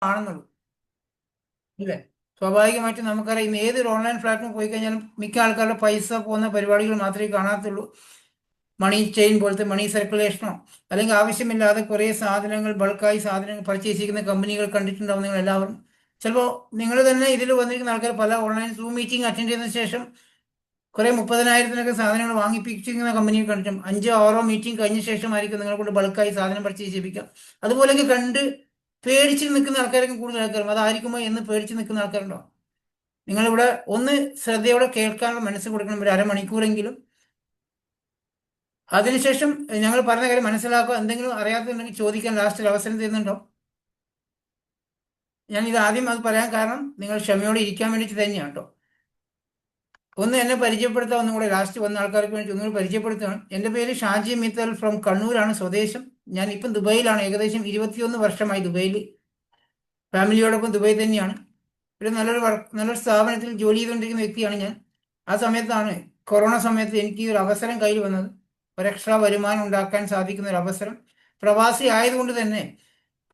ആണെന്നുള്ളൂ, ഇല്ലേ? സ്വാഭാവികമായിട്ടും നമുക്കറിയാം, ഇന്ന് ഏതൊരു ഓൺലൈൻ പ്ലാറ്റ്ഫോം പോയി കഴിഞ്ഞാലും മിക്ക ആൾക്കാരുടെ പൈസ പോകുന്ന പരിപാടികൾ മാത്രമേ കാണാത്തുള്ളൂ. മണി ചെയിൻ പോലത്തെ മണി സർക്കുലേഷനോ, അല്ലെങ്കിൽ ആവശ്യമില്ലാതെ കുറേ സാധനങ്ങൾ ബൾക്കായി സാധനങ്ങൾ പർച്ചേസ് ചെയ്യുന്ന കമ്പനികൾ കണ്ടിട്ടുണ്ടാവും നിങ്ങൾ എല്ലാവരും. ചിലപ്പോൾ നിങ്ങൾ തന്നെ ഇതിൽ വന്നിരിക്കുന്ന ആൾക്കാർ പല ഓൺലൈൻ സൂം മീറ്റിംഗ് അറ്റൻഡ് ചെയ്തതിനു ശേഷം കുറെ 30,000-നൊക്കെ സാധനങ്ങൾ വാങ്ങിപ്പിച്ചിരിക്കുന്ന കമ്പനികൾ കണ്ടിട്ടും 5-6 മീറ്റിംഗ് കഴിഞ്ഞ ശേഷമായിരിക്കും നിങ്ങളെ കൊണ്ട് ബൾക്കായി സാധനം പർച്ചേസ് ചെയ്യിപ്പിക്കാം. അതുപോലെയൊക്കെ കണ്ട് പേടിച്ച് നിൽക്കുന്ന ആൾക്കാരൊക്കെ കൂടുതൽ ആൾക്കാരും അതായിരിക്കുമോ എന്ന് പേടിച്ച് നിൽക്കുന്ന ആൾക്കാരുണ്ടോ? നിങ്ങളിവിടെ ഒന്ന് ശ്രദ്ധയോടെ കേൾക്കാനുള്ള മനസ്സ് കൊടുക്കണം, ഒരു അരമണിക്കൂറെങ്കിലും. അതിനുശേഷം ഞങ്ങൾ പറഞ്ഞ കാര്യം മനസ്സിലാക്കുക. എന്തെങ്കിലും അറിയാത്തുണ്ടെങ്കിൽ ചോദിക്കാൻ ലാസ്റ്റ് ഒരു അവസരം തരുന്നുണ്ടോ? ഞാൻ ഇത് ആദ്യം അത് പറയാൻ കാരണം നിങ്ങൾ ക്ഷമയോടെ ഇരിക്കാൻ വേണ്ടിയിട്ട് തന്നെയാണ് കേട്ടോ. ഒന്ന് എന്നെ പരിചയപ്പെടുത്താൻ ഒന്നും കൂടെ ലാസ്റ്റ് വന്ന ആൾക്കാർക്ക് വേണ്ടി ഒന്നുകൂടി പരിചയപ്പെടുത്തുകയാണ്. എൻ്റെ പേര് ഷാജി മിത്തൽ ഫ്രം കണ്ണൂരാണ് സ്വദേശം. ഞാൻ ഇപ്പം ദുബൈയിലാണ്, ഏകദേശം 21 വർഷമായി ദുബൈയിൽ. ഫാമിലിയോടൊപ്പം ദുബൈ തന്നെയാണ്. ഒരു നല്ലൊരു സ്ഥാപനത്തിൽ ജോലി ചെയ്തുകൊണ്ടിരിക്കുന്ന വ്യക്തിയാണ് ഞാൻ. ആ സമയത്താണ്, കൊറോണ സമയത്ത് എനിക്ക് ഒരു അവസരം കയ്യിൽ വന്നത്. ഒരു എക്സ്ട്രാ വരുമാനം ഉണ്ടാക്കാൻ സാധിക്കുന്ന ഒരു അവസരം. പ്രവാസി ആയതുകൊണ്ട് തന്നെ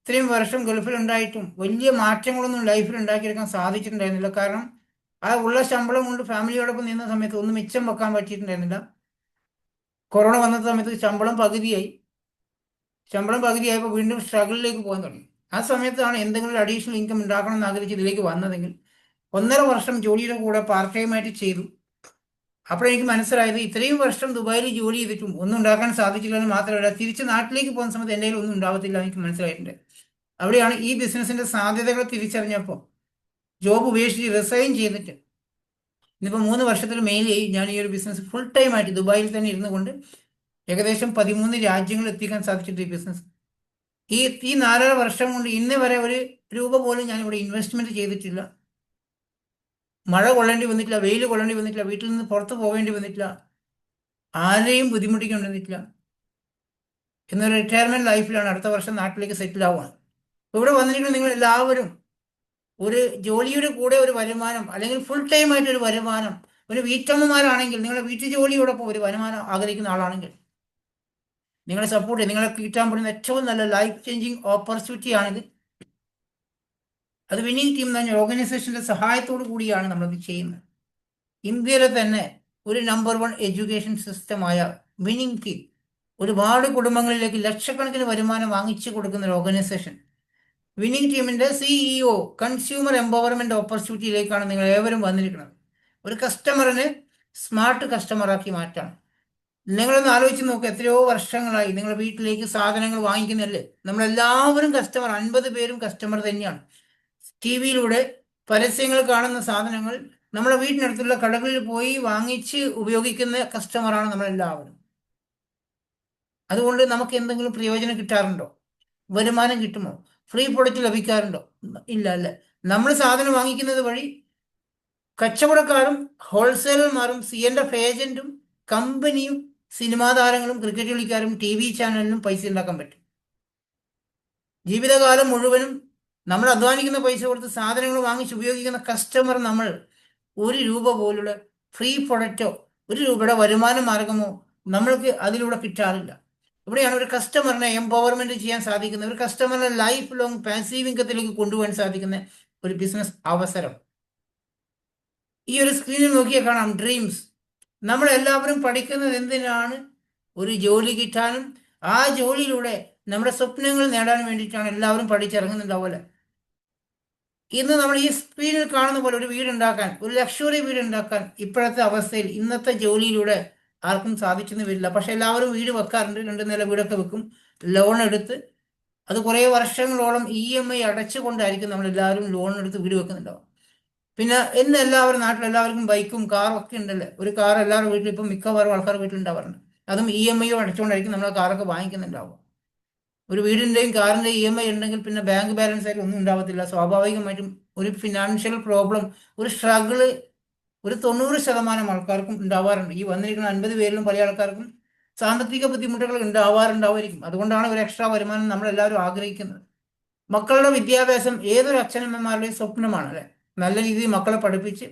ഇത്രയും വർഷം ഗൾഫിൽ ഉണ്ടായിട്ടും വലിയ മാറ്റങ്ങളൊന്നും ലൈഫിൽ ഉണ്ടാക്കിയെടുക്കാൻ സാധിച്ചിട്ടുണ്ടായിരുന്നില്ല. കാരണം ആ ഉള്ള ശമ്പളം കൊണ്ട് ഫാമിലിയോടൊപ്പം നിന്ന സമയത്ത് ഒന്നും മിച്ചം വെക്കാൻ പറ്റിയിട്ടുണ്ടായിരുന്നില്ല. കൊറോണ വന്ന സമയത്ത് ശമ്പളം പകുതിയായപ്പോൾ വീണ്ടും സ്ട്രഗിളിലേക്ക് പോകാൻ തുടങ്ങി. ആ സമയത്താണ് എന്തെങ്കിലും ഒരു അഡീഷണൽ ഇൻകം ഉണ്ടാക്കണം എന്ന് ആഗ്രഹിച്ച് ഇതിലേക്ക് വന്നതെങ്കിൽ 1.5 വർഷം ജോലിയുടെ കൂടെ പാർട്ട് ടൈം ആയിട്ട് ചെയ്തു. അപ്പോഴെനിക്ക് മനസ്സിലായത് ഇത്രയും വർഷം ദുബായിൽ ജോലി ചെയ്തിട്ടും ഒന്നും ഉണ്ടാക്കാൻ സാധിച്ചില്ല എന്ന് മാത്രമല്ല, തിരിച്ച് നാട്ടിലേക്ക് പോകുന്ന സമയത്ത് എൻ്റെ കയ്യിൽ ഒന്നും ഉണ്ടാവത്തില്ല എന്ന് എനിക്ക് മനസ്സിലായിട്ടുണ്ട്. അവിടെയാണ് ഈ ബിസിനസിന്റെ സാധ്യതകൾ തിരിച്ചറിഞ്ഞപ്പോൾ ജോബ് ഉപേക്ഷിച്ച് റിസൈൻ ചെയ്തിട്ട് ഇന്നിപ്പോൾ 3 വർഷത്തിൽ മേലെയായി ഞാൻ ഈ ഒരു ബിസിനസ് ഫുൾ ടൈം ആയിട്ട് ദുബായിൽ തന്നെ ഇരുന്നു കൊണ്ട് ഏകദേശം 13 രാജ്യങ്ങളിൽ എത്തിക്കാൻ സാധിച്ചിട്ട് ഈ ബിസിനസ്. ഈ 4.5 വർഷം കൊണ്ട് ഇന്ന് വരെ ഒരു രൂപ പോലും ഞാൻ ഇവിടെ ഇൻവെസ്റ്റ്മെന്റ് ചെയ്തിട്ടില്ല. മഴ കൊള്ളേണ്ടി വന്നിട്ടില്ല, വെയിൽ കൊള്ളേണ്ടി വന്നിട്ടില്ല, വീട്ടിൽ നിന്ന് പുറത്ത് പോകേണ്ടി വന്നിട്ടില്ല, ആരെയും ബുദ്ധിമുട്ടിക്കേണ്ടി വന്നിട്ടില്ല. എന്നൊരു റിട്ടയർമെന്റ് ലൈഫിലാണ്. അടുത്ത വർഷം നാട്ടിലേക്ക് സെറ്റിൽ ആവുകയാണ്. ഇവിടെ വന്നിരിക്കുന്ന നിങ്ങൾ എല്ലാവരും ഒരു ജോലിയുടെ കൂടെ ഒരു വരുമാനം, അല്ലെങ്കിൽ ഫുൾ ടൈം ആയിട്ട് ഒരു വരുമാനം, ഒരു വീട്ടമ്മമാരാണെങ്കിൽ, നിങ്ങളുടെ വീട്ടു ജോലിയോടൊപ്പം ഒരു വരുമാനം ആഗ്രഹിക്കുന്ന ആളാണെങ്കിൽ നിങ്ങളെ സപ്പോർട്ട് ചെയ്യും. നിങ്ങളെ കിട്ടാൻ പറ്റുന്ന ഏറ്റവും നല്ല ലൈഫ് ചേഞ്ചിങ് ഓപ്പർച്യൂണിറ്റി ആണിത്. അത് വിന്നിംഗ് ടീം എന്ന് പറഞ്ഞ ഓർഗനൈസേഷന്റെ സഹായത്തോടു കൂടിയാണ് നമ്മളത് ചെയ്യുന്നത്. ഇന്ത്യയിലെ തന്നെ ഒരു നമ്പർ 1 എഡ്യൂക്കേഷൻ സിസ്റ്റമായ വിന്നിംഗ് ടീം ഒരുപാട് കുടുംബങ്ങളിലേക്ക് ലക്ഷക്കണക്കിന് വരുമാനം വാങ്ങിച്ചു കൊടുക്കുന്ന ഒരു ഓർഗനൈസേഷൻ. വിന്നിംഗ് ടീമിന്റെ CEO കൺസ്യൂമർ എംപവർമെന്റ് ഓപ്പർച്യൂണിറ്റിയിലേക്കാണ് നിങ്ങൾ ഏവരും വന്നിരിക്കുന്നത്. ഒരു കസ്റ്റമറിനെ സ്മാർട്ട് കസ്റ്റമറാക്കി മാറ്റാണ്. നിങ്ങളൊന്ന് ആലോചിച്ച് നോക്കുക, എത്രയോ വർഷങ്ങളായി നിങ്ങളുടെ വീട്ടിലേക്ക് സാധനങ്ങൾ വാങ്ങിക്കുന്നതല്ലേ? നമ്മളെല്ലാവരും കസ്റ്റമർ, 50 പേരും കസ്റ്റമർ തന്നെയാണ്. TV-യിലൂടെ പരസ്യങ്ങൾ കാണുന്ന സാധനങ്ങൾ നമ്മുടെ വീട്ടിനടുത്തുള്ള കടകളിൽ പോയി വാങ്ങിച്ച് ഉപയോഗിക്കുന്ന കസ്റ്റമറാണ് നമ്മളെല്ലാവരും. അതുകൊണ്ട് നമുക്ക് എന്തെങ്കിലും പ്രയോജനം കിട്ടാറുണ്ടോ? വരുമാനം കിട്ടുമോ? ഫ്രീ പ്രൊഡക്റ്റ് ലഭിക്കാറുണ്ടോ? ഇല്ല, അല്ലേ? നമ്മൾ സാധനം വാങ്ങിക്കുന്നത് വഴി കച്ചവടക്കാരും ഹോൾസെയിലർമാരും CNF ഏജന്റും കമ്പനിയും സിനിമാ താരങ്ങളും ക്രിക്കറ്റ് കളിക്കാരും TV ചാനലിനും പൈസ ഉണ്ടാക്കാൻ പറ്റും. ജീവിതകാലം മുഴുവനും നമ്മൾ അധ്വാനിക്കുന്ന പൈസ കൊടുത്ത് സാധനങ്ങൾ വാങ്ങിച്ച് ഉപയോഗിക്കുന്ന കസ്റ്റമർ നമ്മൾ 1 രൂപ പോലുള്ള ഫ്രീ പ്രൊഡക്റ്റോ 1 രൂപയുടെ വരുമാന മാർഗമോ നമ്മൾക്ക് അതിലൂടെ കിട്ടാറില്ല. ഇവിടെയാണ് ഒരു കസ്റ്റമറിനെ എംപവർമെന്റ് ചെയ്യാൻ സാധിക്കുന്ന, ഒരു കസ്റ്റമറിനെ ലൈഫ് ലോങ് പാസീവ് ഇൻകത്തിലേക്ക് കൊണ്ടുപോകാൻ സാധിക്കുന്ന ഒരു ബിസിനസ് അവസരം. ഈ ഒരു സ്ക്രീനിൽ നോക്കിയാൽ കാണാം ഡ്രീംസ്. നമ്മളെല്ലാവരും പഠിക്കുന്നത് എന്തിനാണ്? ഒരു ജോലി കിട്ടാനും ആ ജോലിയിലൂടെ നമ്മുടെ സ്വപ്നങ്ങൾ നേടാൻ വേണ്ടിയിട്ടാണ് എല്ലാവരും പഠിച്ചിറങ്ങുന്നുണ്ടാവുമല്ലേ. ഇന്ന് നമ്മൾ ഈ സ്ക്രീനിൽ കാണുന്ന പോലെ ഒരു വീടുണ്ടാക്കാൻ, ഒരു ലക്ഷറി വീടുണ്ടാക്കാൻ ഇപ്പോഴത്തെ അവസ്ഥയിൽ ഇന്നത്തെ ജോലിയിലൂടെ ആർക്കും സാധിച്ചെന്ന് വരില്ല. പക്ഷെ എല്ലാവരും വീട് വെക്കാറുണ്ട്. 2 നില വീടൊക്കെ വെക്കും, ലോൺ എടുത്ത്. അത് കുറേ വർഷങ്ങളോളം EMI അടച്ചുകൊണ്ടായിരിക്കും നമ്മളെല്ലാവരും ലോൺ എടുത്ത് വീട് വെക്കുന്നുണ്ടാവും. പിന്നെ ഇന്ന് നാട്ടിലെല്ലാവർക്കും ബൈക്കും കാറും ഒക്കെ ഉണ്ടല്ലേ. ഒരു കാർ എല്ലാവരുടെ വീട്ടിലും ഇപ്പം മിക്കവാറും ആൾക്കാരുടെ വീട്ടിലുണ്ടാവാറുണ്ട്. അതും EMI അടച്ചുകൊണ്ടായിരിക്കും നമ്മൾ കാറൊക്കെ വാങ്ങിക്കുന്നുണ്ടാവുക. ഒരു വീടിൻ്റെയും കാറിൻ്റെയും EMI ഉണ്ടെങ്കിൽ പിന്നെ ബാങ്ക് ബാലൻസ് ആയിട്ട് ഒന്നും ഉണ്ടാവത്തില്ല. സ്വാഭാവികമായിട്ടും ഒരു ഫിനാൻഷ്യൽ പ്രോബ്ലം, ഒരു സ്ട്രഗിള് ഒരു 90% ആൾക്കാർക്കും ഉണ്ടാവാറുണ്ട്. ഈ വന്നിരിക്കുന്ന 50 പേരിലും പല ആൾക്കാർക്കും സാമ്പത്തിക ബുദ്ധിമുട്ടുകൾ ഉണ്ടാവാറുണ്ടാവുമായിരിക്കും. അതുകൊണ്ടാണ് ഒരു എക്സ്ട്രാ വരുമാനം നമ്മളെല്ലാവരും ആഗ്രഹിക്കുന്നത്. മക്കളുടെ വിദ്യാഭ്യാസം ഏതൊരു അച്ഛനമ്മമാരുടെയും സ്വപ്നമാണ്, അല്ലെ? നല്ല രീതിയിൽ മക്കളെ പഠിപ്പിച്ച്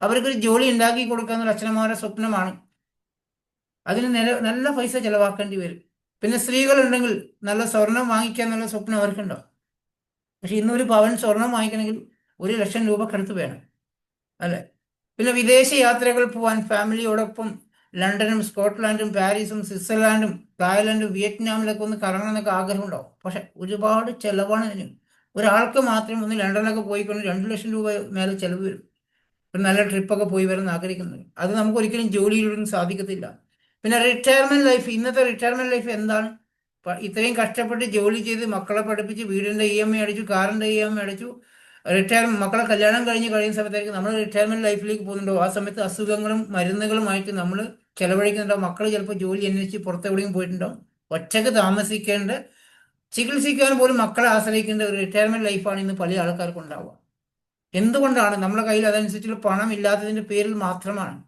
അവർക്കൊരു ജോലി ഉണ്ടാക്കി കൊടുക്കുക എന്നൊരു അച്ഛനമ്മമാരുടെ സ്വപ്നമാണ്. അതിന് നല്ല പൈസ ചെലവാക്കേണ്ടി വരും. പിന്നെ സ്ത്രീകളുണ്ടെങ്കിൽ നല്ല സ്വർണം വാങ്ങിക്കുക എന്നുള്ള സ്വപ്നം അവർക്കുണ്ടോ? പക്ഷെ ഇന്നൊരു പവൻ സ്വർണം വാങ്ങിക്കണമെങ്കിൽ 1 ലക്ഷം രൂപക്കടുത്ത് വേണം, അല്ലേ? പിന്നെ വിദേശ യാത്രകൾ പോകാൻ ഫാമിലിയോടൊപ്പം ലണ്ടനും സ്കോട്ട്ലാൻഡും പാരീസും സ്വിറ്റ്സർലാൻഡും തായ്ലൻഡും വിയറ്റ്നാമിലൊക്കെ ഒന്ന് കറങ്ങണം എന്നൊക്കെ ആഗ്രഹമുണ്ടാവും. പക്ഷെ ഒരുപാട് ചെലവാണ് ഇതിന്. ഒരാൾക്ക് മാത്രം ഒന്ന് ലണ്ടനിലൊക്കെ പോയിക്കൊണ്ട് 2 ലക്ഷം രൂപ മേലെ ചെലവ് വരും. ഒരു നല്ല ട്രിപ്പൊക്കെ പോയി വരാൻ ആഗ്രഹിക്കുന്നത്, അത് നമുക്ക് ഒരിക്കലും ജോലിയിലൊന്നും സാധിക്കത്തില്ല. പിന്നെ റിട്ടയർമെന്റ് ലൈഫ്, ഇന്നത്തെ റിട്ടയർമെന്റ് ലൈഫ് എന്താണ്? ഇത്രയും കഷ്ടപ്പെട്ട് ജോലി ചെയ്ത് മക്കളെ പഠിപ്പിച്ച് വീടിന്റെ EMI അടിച്ചു, കാറിന്റെ EMI അടിച്ചു, മക്കളെ കല്യാണം കഴിയുന്ന സമയത്തേക്ക് നമ്മൾ റിട്ടയർമെന്റ് ലൈഫിലേക്ക് പോകുന്നുണ്ടോ? ആ സമയത്ത് അസുഖങ്ങളും മരുന്നുകളുമായിട്ട് നമ്മൾ ചെലവഴിക്കുന്നുണ്ടോ? മക്കൾ ചിലപ്പോൾ ജോലി അന്വേഷിച്ച് പുറത്തെവിടെയും പോയിട്ടുണ്ടോ? ഒറ്റക്ക് താമസിക്കേണ്ട, ചികിത്സിക്കാൻ പോലും മക്കളെ ആശ്രയിക്കേണ്ട ഒരു റിട്ടയർമെന്റ് ലൈഫാണ് ഇന്ന് പല ആൾക്കാർക്കും ഉണ്ടാവുക. എന്തുകൊണ്ടാണ്? നമ്മുടെ കയ്യിൽ അതനുസരിച്ചുള്ള പണം ഇല്ലാത്തതിന്റെ പേരിൽ മാത്രമാണ്.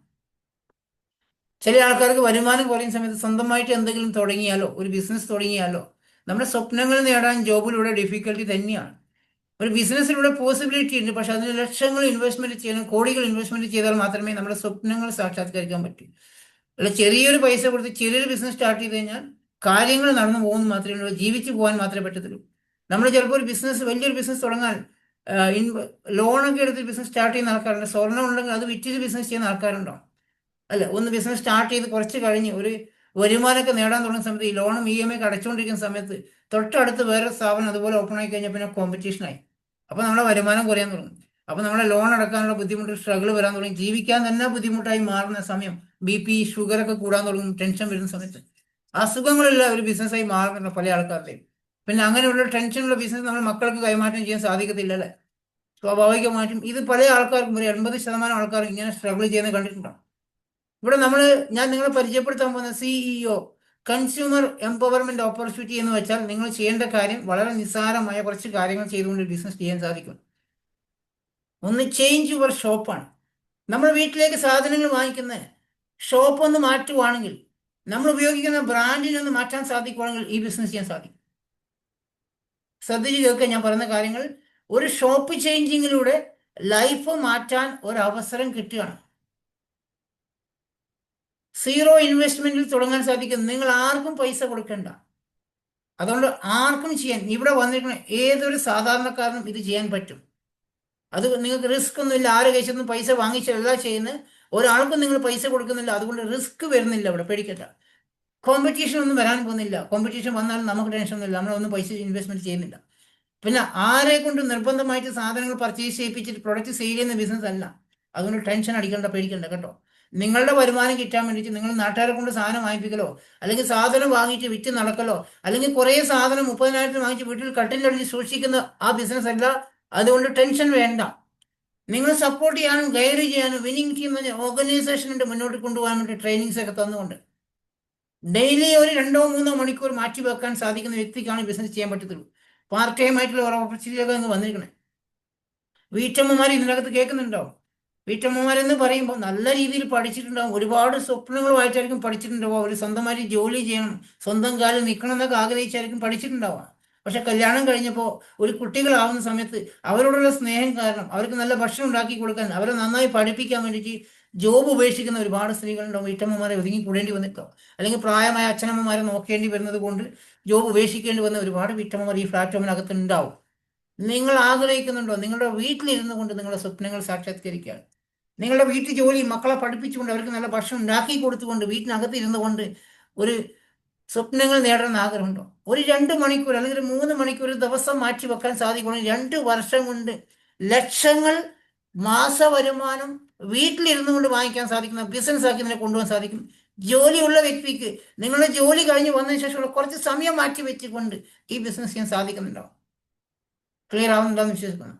ചില ആൾക്കാർക്ക് വരുമാനം കുറയുന്ന സമയത്ത് സ്വന്തമായിട്ട് എന്തെങ്കിലും തുടങ്ങിയാലോ, ഒരു ബിസിനസ് തുടങ്ങിയാലോ, നമ്മുടെ സ്വപ്നങ്ങൾ നേടാൻ ജോബിലൂടെ ഡിഫിക്കൽട്ടി തന്നെയാണ്. ഒരു ബിസിനസ്സിലൂടെ പോസിബിലിറ്റി ഉണ്ട്, പക്ഷെ അതിന് ലക്ഷങ്ങൾ ഇൻവെസ്റ്റ്മെന്റ് ചെയ്യണം, കോടികൾ ഇൻവെസ്റ്റ്മെന്റ് ചെയ്താൽ മാത്രമേ നമ്മുടെ സ്വപ്നങ്ങൾ സാക്ഷാത്കരിക്കാൻ പറ്റൂ. അല്ല ചെറിയൊരു പൈസ കൊടുത്ത് ചെറിയൊരു ബിസിനസ് സ്റ്റാർട്ട് ചെയ്ത് കഴിഞ്ഞാൽ കാര്യങ്ങൾ നടന്നു പോകുന്നു മാത്രമേ ഉള്ളൂ, ജീവിച്ചു പോകാൻ മാത്രമേ പറ്റത്തുള്ളൂ. നമ്മൾ ചിലപ്പോൾ ഒരു ബിസിനസ്, വലിയൊരു ബിസിനസ് തുടങ്ങാൻ ലോണൊക്കെ എടുത്ത് ബിസിനസ് സ്റ്റാർട്ട് ചെയ്യുന്ന ആൾക്കാരുണ്ട്. സ്വർണ്ണം ഉണ്ടെങ്കിൽ അത് വിറ്റിട്ട് ബിസിനസ് ചെയ്യുന്ന ആൾക്കാരുണ്ടോ? അല്ല, ഒന്ന് ബിസിനസ് സ്റ്റാർട്ട് ചെയ്ത് കുറച്ച് കഴിഞ്ഞ് ഒരു വരുമാനമൊക്കെ നേടാൻ തുടങ്ങുന്ന സമയത്ത് ഈ ലോണും EMI ഒക്കെ അടച്ചുകൊണ്ടിരിക്കുന്ന സമയത്ത് തൊട്ടടുത്ത് വേറെ സ്ഥാപനം അതുപോലെ ഓപ്പൺ ആയി കഴിഞ്ഞാൽ പിന്നെ കോമ്പറ്റീഷനായി. അപ്പോൾ നമ്മുടെ വരുമാനം കുറയാൻ തുടങ്ങും. അപ്പോൾ നമ്മുടെ ലോൺ അടക്കാനുള്ള ബുദ്ധിമുട്ട്, സ്ട്രഗിൾ വരാൻ തുടങ്ങി, ജീവിക്കാൻ തന്നെ ബുദ്ധിമുട്ടായി മാറുന്ന സമയം, BP ഷുഗറൊക്കെ കൂടാൻ തുടങ്ങും, ടെൻഷൻ വരുന്ന സമയത്ത് അസുഖങ്ങളില്ല ഒരു ബിസിനസ്സായി മാറുന്നുണ്ട് പല ആൾക്കാരുടെയും. പിന്നെ അങ്ങനെയുള്ള ടെൻഷനുള്ള ബിസിനസ് നമ്മൾ മക്കൾക്ക് കൈമാറ്റം ചെയ്യാൻ സാധിക്കത്തില്ല, അല്ലേ? സ്വാഭാവികമായിട്ടും ഇത് പല ആൾക്കാർക്കും, ഒരു 80% ആൾക്കാർ ഇങ്ങനെ സ്ട്രഗിൾ ചെയ്യുന്നത് കണ്ടിട്ടുണ്ടാവും. ഇവിടെ ഞാൻ നിങ്ങളെ പരിചയപ്പെടുത്താൻ പോകുന്ന CEO, കൺസ്യൂമർ എംപവർമെന്റ് ഓപ്പർച്യൂണിറ്റി എന്ന് വെച്ചാൽ നിങ്ങൾ ചെയ്യേണ്ട കാര്യം വളരെ നിസ്സാരമായ കുറച്ച് കാര്യങ്ങൾ ചെയ്തുകൊണ്ട് ബിസിനസ് ചെയ്യാൻ സാധിക്കും. ഒന്ന്, ചേഞ്ച് യുവർ ഷോപ്പാണ്. നമ്മൾ വീട്ടിലേക്ക് സാധനങ്ങൾ വാങ്ങിക്കുന്ന ഷോപ്പ് ഒന്ന് മാറ്റുവാണെങ്കിൽ, നമ്മൾ ഉപയോഗിക്കുന്ന ബ്രാൻഡിനൊന്ന് മാറ്റാൻ സാധിക്കുവാണെങ്കിൽ ഈ ബിസിനസ് ചെയ്യാൻ സാധിക്കും. ശ്രദ്ധിച്ച് കേൾക്കുക ഞാൻ പറയുന്ന കാര്യങ്ങൾ. ഒരു ഷോപ്പ് ചേഞ്ചിങ്ങിലൂടെ ലൈഫ് മാറ്റാൻ ഒരവസരം കിട്ടുകയാണ്. 0 ഇൻവെസ്റ്റ്മെന്റിൽ തുടങ്ങാൻ സാധിക്കും. നിങ്ങൾ ആർക്കും പൈസ കൊടുക്കണ്ട. അതുകൊണ്ട് ആർക്കും ചെയ്യാൻ, ഇവിടെ വന്നിരിക്കുന്ന ഏതൊരു സാധാരണക്കാരനും ഇത് ചെയ്യാൻ പറ്റും. അത് നിങ്ങൾക്ക് റിസ്ക് ഒന്നുമില്ല. ആരെ കഴിച്ചൊന്നും പൈസ വാങ്ങിച്ചല്ല ചെയ്യുന്നത്. ഒരാൾക്കും നിങ്ങൾ പൈസ കൊടുക്കുന്നില്ല, അതുകൊണ്ട് റിസ്ക് വരുന്നില്ല. ഇവിടെ പേടിക്കണ്ട. കോമ്പറ്റീഷൻ ഒന്നും വരാൻ പോകുന്നില്ല. കോമ്പറ്റീഷൻ വന്നാലും നമുക്ക് ടെൻഷൻ ഒന്നുമില്ല, നമ്മളൊന്നും പൈസ ഇൻവെസ്റ്റ്മെന്റ് ചെയ്യുന്നില്ല. പിന്നെ ആരെ കൊണ്ട് നിർബന്ധമായിട്ട് സാധനങ്ങൾ പർച്ചേസ് ചെയ്യിപ്പിച്ചിട്ട് പ്രൊഡക്റ്റ് സെയിൽ ചെയ്യുന്ന ബിസിനസ് അല്ല. അതുകൊണ്ട് ടെൻഷൻ അടിക്കേണ്ട, പേടിക്കണ്ട കേട്ടോ. നിങ്ങളുടെ വരുമാനം കിട്ടാൻ വേണ്ടിയിട്ട് നിങ്ങൾ നാട്ടുകാരെ കൊണ്ട് സാധനം വാങ്ങിപ്പിക്കലോ, അല്ലെങ്കിൽ സാധനം വാങ്ങിയിട്ട് വിറ്റ് നടക്കലോ, അല്ലെങ്കിൽ കുറേ സാധനം 30,000 വാങ്ങിച്ച് വീട്ടിൽ കട്ടിലടിച്ച് സൂക്ഷിക്കുന്ന ആ ബിസിനസ് അല്ല. അതുകൊണ്ട് ടെൻഷൻ വേണ്ട. നിങ്ങൾ സപ്പോർട്ട് ചെയ്യാനും ഗൈഡ് ചെയ്യാനും വിന്നിംഗ് ടീം എന്ന ഓർഗനൈസേഷനുണ്ട് മുന്നോട്ട് കൊണ്ടുപോകാൻ വേണ്ടി ട്രെയിനിങ്സ് ഒക്കെ തന്നുകൊണ്ട്. ഡെയിലി ഒരു 2-3 മണിക്കൂർ മാറ്റി വെക്കാൻ സാധിക്കുന്ന വ്യക്തിക്കാണ് ബിസിനസ് ചെയ്യാൻ പറ്റത്തുള്ളൂ. പാർട്ട് ടൈം ആയിട്ടുള്ള ഒരു ഓപ്പർച്യൂണിറ്റിയൊക്കെ അങ്ങ് വന്നിരിക്കണേ. വീട്ടമ്മമാർ ഇതിനകത്ത് കേൾക്കുന്നുണ്ടാവും. വീട്ടമ്മമാരെന്ന് പറയുമ്പോൾ നല്ല രീതിയിൽ പഠിച്ചിട്ടുണ്ടാവും, ഒരുപാട് സ്വപ്നങ്ങളുമായിട്ടായിരിക്കും പഠിച്ചിട്ടുണ്ടാവുക. അവർ സ്വന്തമായിട്ട് ജോലി ചെയ്യണം, സ്വന്തം കാലിൽ നിൽക്കണം എന്നൊക്കെ ആഗ്രഹിച്ചായിരിക്കും പഠിച്ചിട്ടുണ്ടാവുക. പക്ഷെ കല്യാണം കഴിഞ്ഞപ്പോൾ ഒരു കുട്ടികളാവുന്ന സമയത്ത് അവരോടുള്ള സ്നേഹം കാരണം അവർക്ക് നല്ല ഭക്ഷണം ഉണ്ടാക്കി കൊടുക്കാൻ, അവരെ നന്നായി പഠിപ്പിക്കാൻ വേണ്ടിയിട്ട് ജോബ് ഉപേക്ഷിക്കുന്ന ഒരുപാട് സ്ത്രീകളുണ്ടാവും. വീട്ടമ്മമാരെ ഒതുങ്ങി കൂടേണ്ടി വന്നിട്ടോ, അല്ലെങ്കിൽ പ്രായമായ അച്ഛനമ്മമാരെ നോക്കേണ്ടി വരുന്നത് കൊണ്ട് ജോബ് ഉപേക്ഷിക്കേണ്ടി വന്ന ഒരുപാട് വീട്ടമ്മമാർ ഈ പ്ലാറ്റ്ഫോമിനകത്ത് ഉണ്ടാവും. നിങ്ങൾ ആഗ്രഹിക്കുന്നുണ്ടോ നിങ്ങളുടെ വീട്ടിലിരുന്നു കൊണ്ട് നിങ്ങളുടെ സ്വപ്നങ്ങൾ സാക്ഷാത്കരിക്കാൻ? നിങ്ങളുടെ വീട്ടിൽ ജോലി, മക്കളെ പഠിപ്പിച്ചുകൊണ്ട് അവർക്ക് നല്ല ഭക്ഷണം ഉണ്ടാക്കി കൊടുത്തുകൊണ്ട് വീട്ടിനകത്ത് ഇരുന്നു കൊണ്ട് ഒരു സ്വപ്നങ്ങൾ നേടണമെന്ന് ആഗ്രഹമുണ്ടോ? ഒരു 2 മണിക്കൂർ അല്ലെങ്കിൽ 3 മണിക്കൂർ ദിവസം മാറ്റി വെക്കാൻ സാധിക്കണം. 2 വർഷം കൊണ്ട് ലക്ഷങ്ങൾ മാസ വരുമാനം വീട്ടിലിരുന്നു കൊണ്ട് വാങ്ങിക്കാൻ സാധിക്കുന്ന ബിസിനസ് ആക്കി ഇതിനെ കൊണ്ടുപോകാൻ സാധിക്കും. ജോലിയുള്ള വ്യക്തിക്ക് നിങ്ങളുടെ ജോലി കഴിഞ്ഞ് വന്നതിന് ശേഷമുള്ള കുറച്ച് സമയം മാറ്റി വെച്ചുകൊണ്ട് ഈ ബിസിനസ് ചെയ്യാൻ സാധിക്കുന്നുണ്ടോ? ക്ലിയർ ആവുന്നുണ്ടോന്ന് വിശ്വസിക്കണം.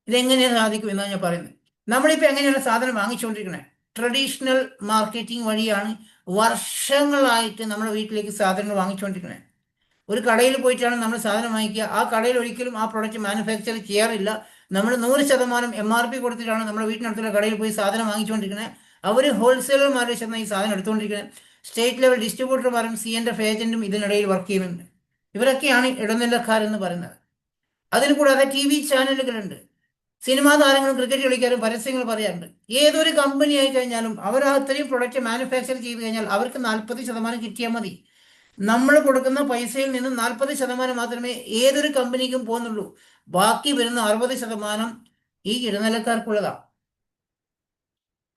ഇതെങ്ങനെ സാധിക്കും എന്നാണ് ഞാൻ പറയുന്നത്. നമ്മളിപ്പോൾ എങ്ങനെയാണ് സാധനം വാങ്ങിച്ചുകൊണ്ടിരിക്കുന്നത്? ട്രഡീഷണൽ മാർക്കറ്റിംഗ് വഴിയാണ് വർഷങ്ങളായിട്ട് നമ്മുടെ വീട്ടിലേക്ക് സാധനങ്ങൾ വാങ്ങിച്ചുകൊണ്ടിരിക്കുന്നത്. ഒരു കടയിൽ പോയിട്ടാണ് നമ്മൾ സാധനം വാങ്ങിക്കുക. ആ കടയിൽ ഒരിക്കലും ആ പ്രൊഡക്റ്റ് മാനുഫാക്ചർ ചെയ്യാറില്ല. നമ്മൾ 100% MRP കൊടുത്തിട്ടാണ് നമ്മുടെ വീട്ടിനടുത്തുള്ള കടയിൽ പോയി സാധനം വാങ്ങിച്ചുകൊണ്ടിരിക്കുന്നത്. അവർ ഹോൾസെയിലർമാരെ ചെന്ന് ഈ സാധനം എടുത്തുകൊണ്ടിരിക്കുന്നത്. സ്റ്റേറ്റ് ലെവൽ ഡിസ്ട്രിബ്യൂട്ടർമാരും CNF ഏജന്റും ഇതിനിടയിൽ വർക്ക് ചെയ്യുന്നുണ്ട്. ഇവരൊക്കെയാണ് ഇടനിലക്കാരെന്ന് പറയുന്നത്. അതിന് കൂടാതെ TV ചാനലുകളുണ്ട്. സിനിമാ താരങ്ങളും ക്രിക്കറ്റ് കളിക്കാരും പരസ്യങ്ങൾ പറയാറുണ്ട്. ഏതൊരു കമ്പനി ആയി കഴിഞ്ഞാലും അവർ അത്രയും പ്രൊഡക്റ്റ് മാനുഫാക്ചർ ചെയ്ത് കഴിഞ്ഞാൽ അവർക്ക് 40% കിട്ടിയാൽ മതി. നമ്മൾ കൊടുക്കുന്ന പൈസയിൽ നിന്ന് 40% മാത്രമേ ഏതൊരു കമ്പനിക്കും പോകുന്നുള്ളൂ. ബാക്കി വരുന്ന 60% ഈ ഇടനിലക്കാർക്കുള്ളതാണ്.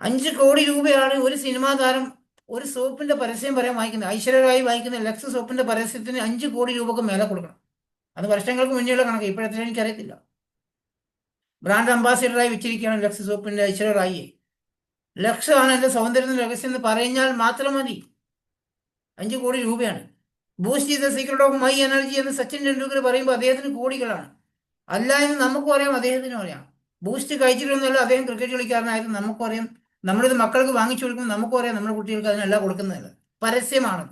5 കോടി രൂപയാണ് ഒരു സിനിമാ താരം ഒരു സോപ്പിന്റെ പരസ്യം പറയാൻ വാങ്ങിക്കുന്നത്. ഐശ്വര്യറായി വാങ്ങിക്കുന്ന ലക്സ് സോപ്പിന്റെ പരസ്യത്തിന് 5 കോടി രൂപക്ക് മേലെ കൊടുക്കണം. അത് വർഷങ്ങൾക്ക് മുന്നേയുള്ള കണക്ക്, ഇപ്പോഴത്തെ എനിക്കറിയത്തില്ല. ബ്രാൻഡ് അംബാസിഡറായി വെച്ചിരിക്കുകയാണ് ലക്സ് സോപ്പിന്റെ ഐശ്വര്യറായി. ലക്സ് ആണ് എൻ്റെ സൗന്ദര്യത്തിന്റെ രഹസ്യം എന്ന് പറഞ്ഞാൽ മാത്രം മതി. 5 കോടി രൂപയാണ്. Boost is the secret of my energy എന്ന് സച്ചിൻ ടെണ്ടുൽക്കർ പറയുമ്പോൾ അദ്ദേഹത്തിന് കോടികളാണ്. അല്ല എന്ന് നമുക്കും അറിയാം, അദ്ദേഹത്തിനും അറിയാം. ബൂസ്റ്റ് കഴിച്ചിട്ടൊന്നുമല്ല അദ്ദേഹം ക്രിക്കറ്റ് കളിക്കാരനായത് നമുക്കും അറിയാം. നമ്മളിത് മക്കൾക്ക് വാങ്ങിച്ചു കൊടുക്കുമ്പോൾ നമുക്കും അറിയാം നമ്മുടെ കുട്ടികൾക്ക് അതിനല്ല കൊടുക്കുന്നതല്ല, പരസ്യമാണ്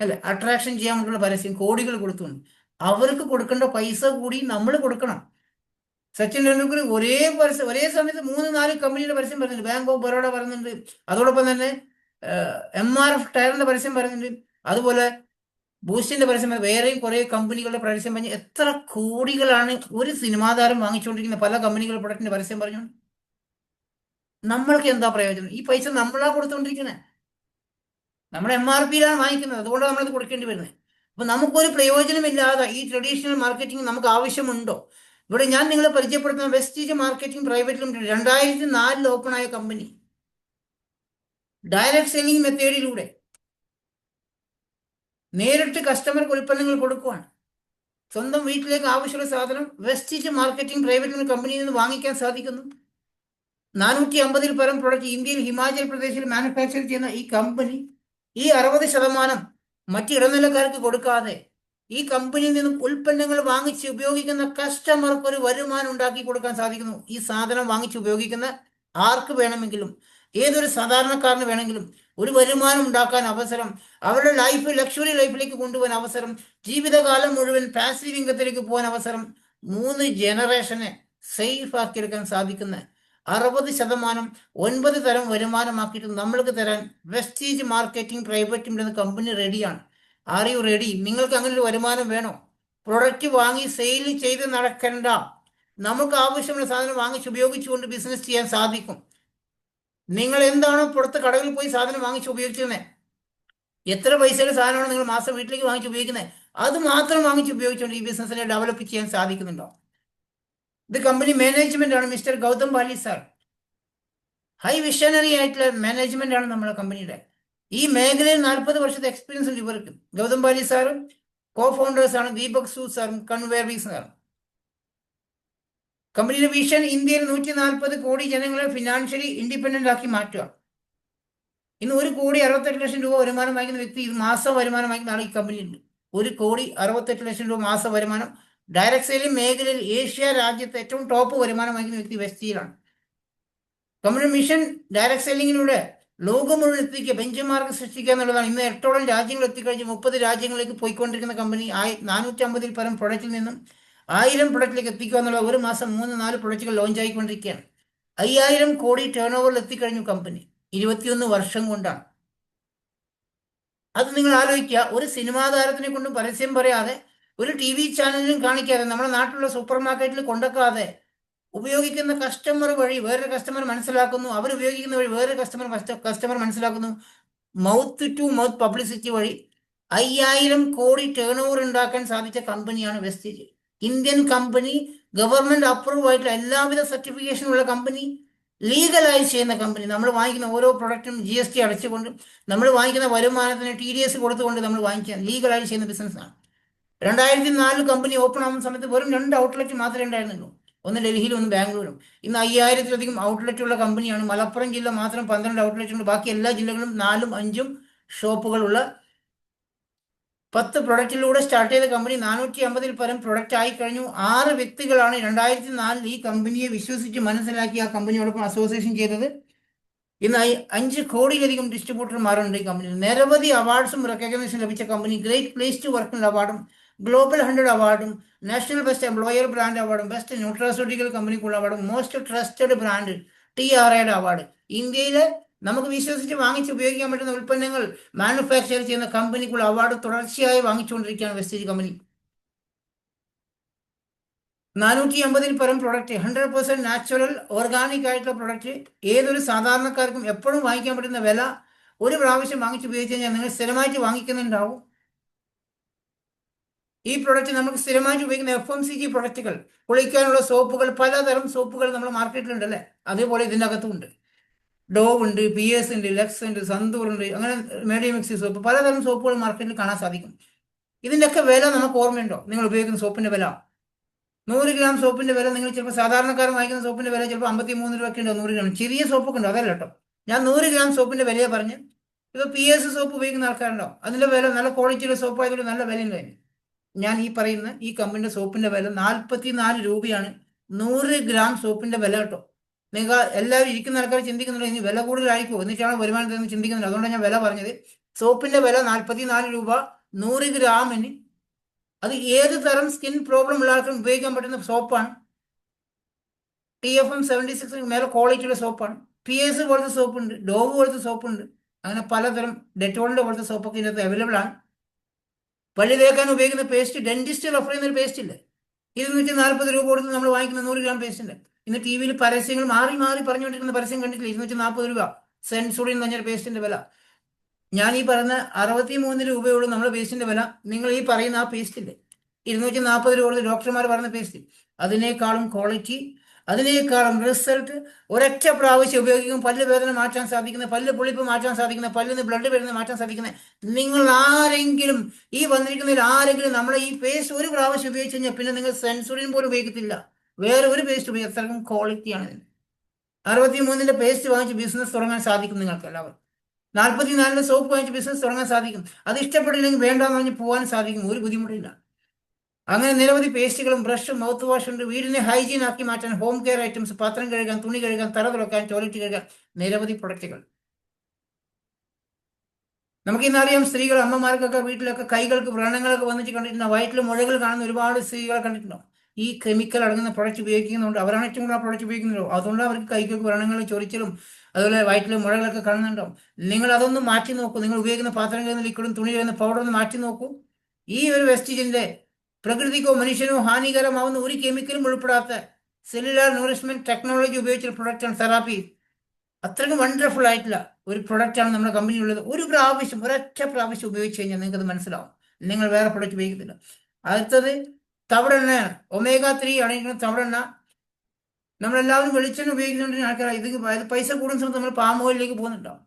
അല്ലെ, അട്രാക്ഷൻ ചെയ്യാൻ വേണ്ടിയുള്ള പരസ്യം കോടികൾ കൊടുത്തുണ്ട്. അവർക്ക് കൊടുക്കേണ്ട പൈസ കൂടി നമ്മൾ കൊടുക്കണം. സച്ചിൻ ടെണ്ടുൽക്കർ ഒരേ സമയത്ത് 3-4 കമ്പനിയുടെ പരസ്യം പറയുന്നുണ്ട്. ബാങ്ക് ഓഫ് ബറോഡ പറയുന്നുണ്ട്, അതോടൊപ്പം തന്നെ MRF ടയറിന്റെ പരസ്യം പറയുന്നുണ്ട്, അതുപോലെ ബൂസ്റ്റിന്റെ പരസ്യം, വേറെയും കുറെ കമ്പനികളുടെ പരസ്യം പറഞ്ഞ് എത്ര കോടികളാണ് ഒരു സിനിമാ താരം വാങ്ങിച്ചുകൊണ്ടിരിക്കുന്ന പല കമ്പനികളുടെ പ്രൊഡക്റ്റിന്റെ പരസ്യം പറഞ്ഞു. നമ്മൾക്ക് എന്താ പ്രയോജനം? ഈ പൈസ നമ്മളാ കൊടുത്തുകൊണ്ടിരിക്കുന്നത്, നമ്മൾ MRPയിലാണ് വാങ്ങിക്കുന്നത്, അതുകൊണ്ട് നമ്മളത് കൊടുക്കേണ്ടി വരുന്നത്. അപ്പൊ നമുക്കൊരു പ്രയോജനമില്ലാതെ ഈ ട്രഡീഷണൽ മാർക്കറ്റിംഗ് നമുക്ക് ആവശ്യമുണ്ടോ? ഇവിടെ ഞാൻ നിങ്ങളെ പരിചയപ്പെടുത്തുന്ന Vestige marketing private limited 2004 open ആയ കമ്പനി. ഡയറക്ട് സെല്ലിംഗ് മെത്തേഡിലൂടെ നേരിട്ട് കസ്റ്റമർക്ക് ഉൽപ്പന്നങ്ങൾ കൊടുക്കുവാണ്. സ്വന്തം വീട്ടിലേക്ക് ആവശ്യമുള്ള സാധനം വെസ്റ്റീജ് മാർക്കറ്റിംഗ് പ്രൈവറ്റ് ലിമിറ്റഡ് കമ്പനിയിൽ നിന്ന് വാങ്ങിക്കാൻ സാധിക്കുന്നു. 450-ൽ പരം പ്രൊഡക്റ്റ് ഇന്ത്യയിൽ ഹിമാചൽ പ്രദേശിൽ മാനുഫാക്ചർ ചെയ്യുന്ന ഈ കമ്പനി ഈ 60% മറ്റ് ഇടനിലക്കാർക്ക് കൊടുക്കാതെ ഈ കമ്പനിയിൽ നിന്നും ഉൽപ്പന്നങ്ങൾ വാങ്ങിച്ച് ഉപയോഗിക്കുന്ന കസ്റ്റമർക്ക് ഒരു വരുമാനം ഉണ്ടാക്കി കൊടുക്കാൻ സാധിക്കുന്നു. ഈ സാധനം വാങ്ങിച്ച് ഉപയോഗിക്കുന്ന ആർക്ക് വേണമെങ്കിലും, ഏതൊരു സാധാരണക്കാരന് വേണമെങ്കിലും ഒരു വരുമാനം ഉണ്ടാക്കാൻ അവസരം, അവരുടെ ലൈഫ് ലക്ഷറി ലൈഫിലേക്ക് കൊണ്ടുപോകാൻ അവസരം, ജീവിതകാലം മുഴുവൻ പാസീവ് ഇൻകത്തിലേക്ക് പോകാൻ അവസരം, 3 ജനറേഷനെ സേഫ് ആക്കിയെടുക്കാൻ സാധിക്കുന്ന 60% 9 തരം വരുമാനമാക്കിയിട്ട് നമ്മൾക്ക് തരാൻ Vestige marketing private limited company റെഡിയാണ്. Are you ready? നിങ്ങൾക്ക് അങ്ങനെ ഒരു വരുമാനം വേണോ? പ്രൊഡക്റ്റ് വാങ്ങി സെയിൽ ചെയ്ത് നടക്കണ്ട, നമുക്ക് ആവശ്യമുള്ള സാധനം വാങ്ങിച്ച് ഉപയോഗിച്ചുകൊണ്ട് ബിസിനസ് ചെയ്യാൻ സാധിക്കും. നിങ്ങൾ എന്താണോ പുറത്ത് കടകളിൽ പോയി സാധനം വാങ്ങിച്ച് ഉപയോഗിച്ചിരുന്നത്, എത്ര പൈസയുടെ സാധനമാണ് നിങ്ങൾ മാസം വീട്ടിലേക്ക് വാങ്ങിച്ച് ഉപയോഗിക്കുന്നത്, അത് മാത്രം വാങ്ങിച്ച് ഉപയോഗിച്ചുകൊണ്ട് ഈ ബിസിനസ്സിനെ ഡെവലപ്പ് ചെയ്യാൻ സാധിക്കുന്നുണ്ടോ? ഇത് കമ്പനി മാനേജ്മെന്റ് ആണ്, mister Gautam Bali sir. High visionary ആയിട്ടുള്ള മാനേജ്മെന്റ് ആണ് നമ്മുടെ കമ്പനിയുടെ. ഈ മേഖലയിൽ 40 വർഷത്തെ എക്സ്പീരിയൻസ് ഉണ്ട് ഇവർക്ക്. ഗൗതം ബാലി സാറും കോ ഫൗണ്ടേഴ്സ് ആണ് ദീപക് സൂദ് സാറും കൺവേർബി സാറും. കമ്പനിയുടെ വിഷൻ ഇന്ത്യയിൽ 140 കോടി ജനങ്ങളെ ഫിനാൻഷ്യലി ഇൻഡിപെൻഡന്റ് ആക്കി മാറ്റുക. ഇന്ന് 1,68,00,000 രൂപ വരുമാനം വാങ്ങിക്കുന്ന വ്യക്തി, ഇത് മാസം വരുമാനം വാങ്ങിക്കുന്ന ആൾ ഈ കമ്പനിയുണ്ട്. 1,68,00,000 രൂപ മാസ വരുമാനം ഡയറക്ട് സെയിലിംഗ് മേഖലയിൽ ഏഷ്യ രാജ്യത്ത് ഏറ്റവും ടോപ്പ് വരുമാനം വാങ്ങിക്കുന്ന വ്യക്തി വെസ്റ്റീലാണ്. കമ്പനി മിഷൻ ഡയറക്ട് സെല്ലിങ്ങിലൂടെ ലോകം മുഴുവൻ എത്തിക്കുക, ബെഞ്ച് മാർക്ക് സൃഷ്ടിക്കുക എന്നുള്ളതാണ്. ഇന്ന് 8ഓളം രാജ്യങ്ങൾ എത്തിക്കഴിഞ്ഞ് 30 രാജ്യങ്ങളിലേക്ക് പോയിക്കൊണ്ടിരിക്കുന്ന കമ്പനി 450-ൽ പരം പ്രൊഡക്റ്റിൽ നിന്നും 1000 പ്രൊഡക്റ്റിലേക്ക് എത്തിക്കുക എന്നുള്ളത്. ഒരു മാസം 3-4 പ്രൊഡക്റ്റുകൾ ലോഞ്ച് ആയിക്കൊണ്ടിരിക്കുകയാണ്. 5000 കോടി ടേൺ ഓവറിൽ എത്തിക്കഴിഞ്ഞു കമ്പനി 21 വർഷം കൊണ്ടാണ്. അത് നിങ്ങൾ ആലോചിക്കുക. ഒരു സിനിമാ താരത്തിനെ കൊണ്ടും പരസ്യം പറയാതെ, ഒരു TV ചാനലിലും കാണിക്കാതെ, നമ്മുടെ നാട്ടിലുള്ള സൂപ്പർ മാർക്കറ്റിൽ കൊണ്ടുവെക്കാതെ, ഉപയോഗിക്കുന്ന കസ്റ്റമർ വഴി വേറൊരു കസ്റ്റമർ മനസ്സിലാക്കുന്നു, അവർ ഉപയോഗിക്കുന്ന വഴി വേറൊരു കസ്റ്റമർ മനസ്സിലാക്കുന്നു. മൗത്ത് ടു മൗത്ത് പബ്ലിസിറ്റി വഴി 5000 കോടി ടേൺ ഓവർ ഉണ്ടാക്കാൻ സാധിച്ച കമ്പനിയാണ് Vestige. Indian company, government approve ആയിട്ടുള്ള എല്ലാവിധ സർട്ടിഫിക്കേഷനും ഉള്ള കമ്പനി, ലീഗലൈസ് ചെയ്യുന്ന കമ്പനി. നമ്മൾ വാങ്ങിക്കുന്ന ഓരോ പ്രൊഡക്റ്റും GST അടച്ചുകൊണ്ട്, നമ്മൾ വാങ്ങിക്കുന്ന വരുമാനത്തിന് TDS കൊടുത്തുകൊണ്ട് നമ്മൾ വാങ്ങിക്കാൻ ലീഗലൈസ് ചെയ്യുന്ന ബിസിനസ്സാണ്. 2004 കമ്പനി ഓപ്പൺ ആവുന്ന സമയത്ത് വെറും 2 ഔട്ട്ലെറ്റ് മാത്രമേ ഉണ്ടായിരുന്നുള്ളൂ, ഒന്ന് ഡൽഹിയിലും ഒന്ന് ബാംഗ്ലൂരും. ഇന്ന് 5000-ലധികം ഔട്ട്ലെറ്റ് ഉള്ള കമ്പനിയാണ്. മലപ്പുറം ജില്ല മാത്രം 12 ഔട്ട്ലെറ്റ് ഉണ്ട്. ബാക്കി എല്ലാ ജില്ലകളും 4ഉം 5ഉം ഷോപ്പുകളുള്ള 10 പ്രൊഡക്റ്റിലൂടെ സ്റ്റാർട്ട് ചെയ്ത കമ്പനി 450-ൽ പരം പ്രൊഡക്റ്റ് ആയി കഴിഞ്ഞു. 6 വ്യക്തികളാണ് 2004 ഈ കമ്പനിയെ വിശ്വസിച്ച് മനസ്സിലാക്കി ആ കമ്പനിയോടൊപ്പം അസോസിയേഷൻ ചെയ്തത്. ഇന്ന് 5 കോടിയിലധികം ഡിസ്ട്രിബ്യൂട്ടർമാരുണ്ട് ഈ കമ്പനിയിൽ. നിരവധി അവാർഡ്സും റെക്കഗ്നേഷൻ ലഭിച്ച കമ്പനി. ഗ്രേറ്റ് പ്ലേസ് ടു വർക്കിനുള്ള അവാർഡും, ഗ്ലോബൽ 100 അവാർഡും, നാഷണൽ ബെസ്റ്റ് എംപ്ലോയർ ബ്രാൻഡ് അവാർഡും, ബെസ്റ്റ് ന്യൂട്രാസ്യൂട്ടിക്കൽ കമ്പനിക്കുള്ള അവാർഡും, മോസ്റ്റ് ട്രസ്റ്റഡ് ബ്രാൻഡ് TRAയുടെ അവാർഡ്. ഇന്ത്യയിലെ നമുക്ക് വിശ്വസിച്ച് വാങ്ങിച്ച് ഉപയോഗിക്കാൻ പറ്റുന്ന ഉൽപ്പന്നങ്ങൾ മാനുഫാക്ചർ ചെയ്യുന്ന കമ്പനിക്കുള്ള അവാർഡ് തുടർച്ചയായി വാങ്ങിച്ചുകൊണ്ടിരിക്കുകയാണ് വെസ്റ്റീജ് കമ്പനി. 450-ൽ പരം പ്രൊഡക്റ്റ്, 100% നാച്ചുറൽ ഓർഗാനിക് ആയിട്ടുള്ള പ്രൊഡക്റ്റ്, ഏതൊരു സാധാരണക്കാർക്കും എപ്പോഴും വാങ്ങിക്കാൻ പറ്റുന്ന വില. ഒരു പ്രാവശ്യം വാങ്ങിച്ച് ഉപയോഗിച്ച് കഴിഞ്ഞാൽ നിങ്ങൾ സ്ഥിരമായിട്ട് വാങ്ങിക്കുന്നുണ്ടാവും. ഈ പ്രൊഡക്റ്റ് നമുക്ക് സ്ഥിരമായിട്ട് ഉപയോഗിക്കുന്ന FMCG പ്രൊഡക്റ്റുകൾ, കുളിക്കാനുള്ള സോപ്പുകൾ, പലതരം സോപ്പുകൾ നമ്മുടെ മാർക്കറ്റിലുണ്ടല്ലേ, അതേപോലെ ഇതിൻ്റെ അകത്തുമുണ്ട്. ഡോവ് ഉണ്ട്, PS ഉണ്ട്, ലക്സ് ഉണ്ട്, സന്തൂർ ഉണ്ട്, അങ്ങനെ മേഡിയമിക്സി സോപ്പ്, പലതരം സോപ്പുകൾ മാർക്കറ്റിൽ കാണാൻ സാധിക്കും. ഇതിൻ്റെയൊക്കെ വില നമുക്ക് ഓർമ്മയുണ്ടോ? നിങ്ങൾ ഉപയോഗിക്കുന്ന സോപ്പിൻ്റെ വില 100 ഗ്രാം സോപ്പിൻ്റെ വില നിങ്ങൾ ചിലപ്പോൾ സാധാരണക്കാരൻ വാങ്ങിക്കുന്ന സോപ്പിൻ്റെ വില ചിലപ്പോൾ 53 രൂപയ്ക്ക് ഉണ്ടോ, 100 ഗ്രാം ചെറിയ സോപ്പൊക്കെ ഉണ്ടോ, അതല്ല കേട്ടോ. ഞാൻ 100 ഗ്രാം സോപ്പിൻ്റെ വിലയെ പറഞ്ഞ്. ഇപ്പോൾ PS സോപ്പ് ഉപയോഗിക്കുന്ന ആൾക്കാരുണ്ടോ, അതിൻ്റെ വില നല്ല ക്വാളിറ്റിയുടെ സോപ്പ് ആയതുകൊണ്ട് നല്ല വിലയുണ്ട് അതിന്. ഞാൻ ഈ പറയുന്ന ഈ കമ്പനിയുടെ സോപ്പിൻ്റെ വില 44 രൂപയാണ് 100 ഗ്രാം സോപ്പിൻ്റെ വില കേട്ടോ. നിങ്ങൾ എല്ലാവരും ഇരിക്കുന്ന ആൾക്കാർ ചിന്തിക്കുന്നുണ്ട് ഇനി വില കൂടുതലായിരിക്കും, എന്നിട്ടാണ് വരുമാനത്തിൽ നിന്ന് ചിന്തിക്കുന്നുണ്ട്. അതുകൊണ്ടാണ് ഞാൻ വില പറഞ്ഞത്. സോപ്പിൻ്റെ വില 44 രൂപ 100 ഗ്രാമിന്. അത് ഏത് തരം സ്കിൻ പ്രോബ്ലം ഉള്ള ആൾക്കും ഉപയോഗിക്കാൻ പറ്റുന്ന സോപ്പാണ്. TFM 76 മേലെ ക്വാളിറ്റിയുടെ സോപ്പാണ്. PS പോലത്തെ സോപ്പുണ്ട്, ഡോവ് പോലത്തെ സോപ്പുണ്ട്, അങ്ങനെ പലതരം ഡെറ്റോളിൻ്റെ പോലത്തെ സോപ്പൊക്കെ ഇതിനകത്ത് അവൈലബിൾ ആണ്. പല്ല് തേക്കാൻ ഉപയോഗിക്കുന്ന പേസ്റ്റ്, ഡെന്റിസ്റ്റ് റെഫർ ചെയ്യുന്ന ഒരു പേസ്റ്റ് ഇല്ലേ, 240 രൂപ കൊടുത്ത് നമ്മൾ വാങ്ങിക്കുന്ന 100 ഗ്രാം പേസ്റ്റിൻ്റെ. ഇന്ന് TV പരസ്യങ്ങൾ മാറി മാറി പറഞ്ഞുകൊണ്ടിരിക്കുന്ന പരസ്യം കണ്ടിട്ടില്ല, 240 രൂപ സെൻസോഡിൻ എന്ന് പറഞ്ഞൊരു പേസ്റ്റിൻ്റെ വില. ഞാൻ ഈ പറയുന്ന 63 രൂപയോളം നമ്മുടെ പേസ്റ്റിൻ്റെ വില. നിങ്ങൾ ഈ പറയുന്ന ആ പേസ്റ്റില്ലേ 240 രൂപ കൊടുത്ത് ഡോക്ടർമാർ പറയുന്ന പേസ്റ്റ്, അതിനേക്കാളും ക്വാളിറ്റി, അതിനേക്കാളും റിസൾട്ട്, ഒരൊറ്റ പ്രാവശ്യം ഉപയോഗിക്കും പല്ല് വേദന മാറ്റാൻ സാധിക്കുന്ന, പല്ല് പുളിപ്പ് മാറ്റാൻ സാധിക്കുന്ന, പല്ലിന് ബ്ലഡ് വരുന്നത് മാറ്റാൻ സാധിക്കുന്ന. നിങ്ങൾ ആരെങ്കിലും ഈ വന്നിരിക്കുന്നതിൽ ആരെങ്കിലും നമ്മളെ ഈ പേസ്റ്റ് ഒരു പ്രാവശ്യം ഉപയോഗിച്ച് കഴിഞ്ഞാൽ പിന്നെ നിങ്ങൾ സെൻസോഡിൻ പോലും ഉപയോഗിക്കത്തില്ല, വേറെ ഒരു പേസ്റ്റ് ഉപയോഗിക്കും. അത്രയും ക്വാളിറ്റിയാണ് ഇതിന്. 63-ന്റെ പേസ്റ്റ് വാങ്ങിച്ച് ബിസിനസ് തുടങ്ങാൻ സാധിക്കും നിങ്ങൾക്ക് എല്ലാവരും. 44-ന്റെ സോപ്പ് വാങ്ങിച്ച് ബിസിനസ് തുടങ്ങാൻ സാധിക്കും. അത് ഇഷ്ടപ്പെട്ടില്ലെങ്കിൽ വേണ്ടാന്ന് പറഞ്ഞ് പോകാൻ സാധിക്കും, ഒരു ബുദ്ധിമുട്ടില്ല. അങ്ങനെ നിരവധി പേസ്റ്റുകളും ബ്രഷും മൗത്ത് വാഷ് ഉണ്ട്. വീടിനെ ഹൈജീൻ ആക്കി മാറ്റാൻ ഹോം കെയർ ഐറ്റംസ്, പാത്രം കഴുകാൻ, തുണി കഴുകാൻ, തറ തുറക്കാൻ, ടോയ്ലറ്റ് കഴുകാൻ, നിരവധി പ്രൊഡക്റ്റുകൾ. നമുക്കിന്നറിയാം, സ്ത്രീകൾ അമ്മമാർക്കൊക്കെ വീട്ടിലൊക്കെ കൈകൾക്ക് വ്രണങ്ങളൊക്കെ വന്നിട്ട് കണ്ടിട്ടുണ്ടോ, വയറ്റിൽ മുഴകൾ കാണുന്ന ഒരുപാട് സ്ത്രീകളെ കണ്ടിട്ടുണ്ടോ. ഈ കെമിക്കൽ അടങ്ങുന്ന പ്രൊഡക്റ്റ് ഉപയോഗിക്കുന്നുണ്ട്. അവരാണ് ഏറ്റവും കൂടുതൽ ആ പ്രൊഡക്റ്റ് ഉപയോഗിക്കുന്നുണ്ടോ, അതുകൊണ്ട് അവർക്ക് കൈകൾക്ക് വ്രണങ്ങൾ, ചൊറിച്ചിലും അതുപോലെ വയറ്റിൽ മുഴകളൊക്കെ കാണുന്നുണ്ടോ. നിങ്ങൾ അതൊന്ന് മാറ്റി നോക്കൂ. നിങ്ങൾ ഉപയോഗിക്കുന്ന പാത്രം കഴുകുന്ന ലിക്വിഡും തുണി കഴുകുന്ന പൗഡർ ഒന്ന് മാറ്റി നോക്കൂ. ഈ ഒരു വെസ്റ്റീജിന്റെ പ്രകൃതിക്കോ മനുഷ്യനോ ഹാനികരമാവുന്ന ഒരു കെമിക്കലും ഉൾപ്പെടാത്ത സെല്ലുലാർ ന്യൂറിഷ്മെന്റ് ടെക്നോളജി ഉപയോഗിച്ചൊരു പ്രൊഡക്റ്റാണ് തെറാപ്പി. അത്രയ്ക്കും വണ്ടർഫുൾ ആയിട്ടുള്ള ഒരു പ്രൊഡക്റ്റാണ് നമ്മുടെ കമ്പനിയുള്ളത്. ഒരൊറ്റ പ്രാവശ്യം ഉപയോഗിച്ച് കഴിഞ്ഞാൽ നിങ്ങൾക്കത് മനസ്സിലാവും, നിങ്ങൾ വേറെ പ്രൊഡക്റ്റ് ഉപയോഗിക്കത്തില്ല. അടുത്തത് തവിടെണ്ണയാണ്. omega-3 അടങ്ങിയിരിക്കുന്ന തവിടെണ്ണ. നമ്മളെല്ലാവരും വെളിച്ചെണ്ണ ഉപയോഗിക്കുന്നുണ്ടെങ്കിൽ ആൾക്കാർ ഇത് പൈസ കൂടുന്ന സമയത്ത് നമ്മൾ പാം ഓയിലിലേക്ക് പോകുന്നുണ്ടാവും.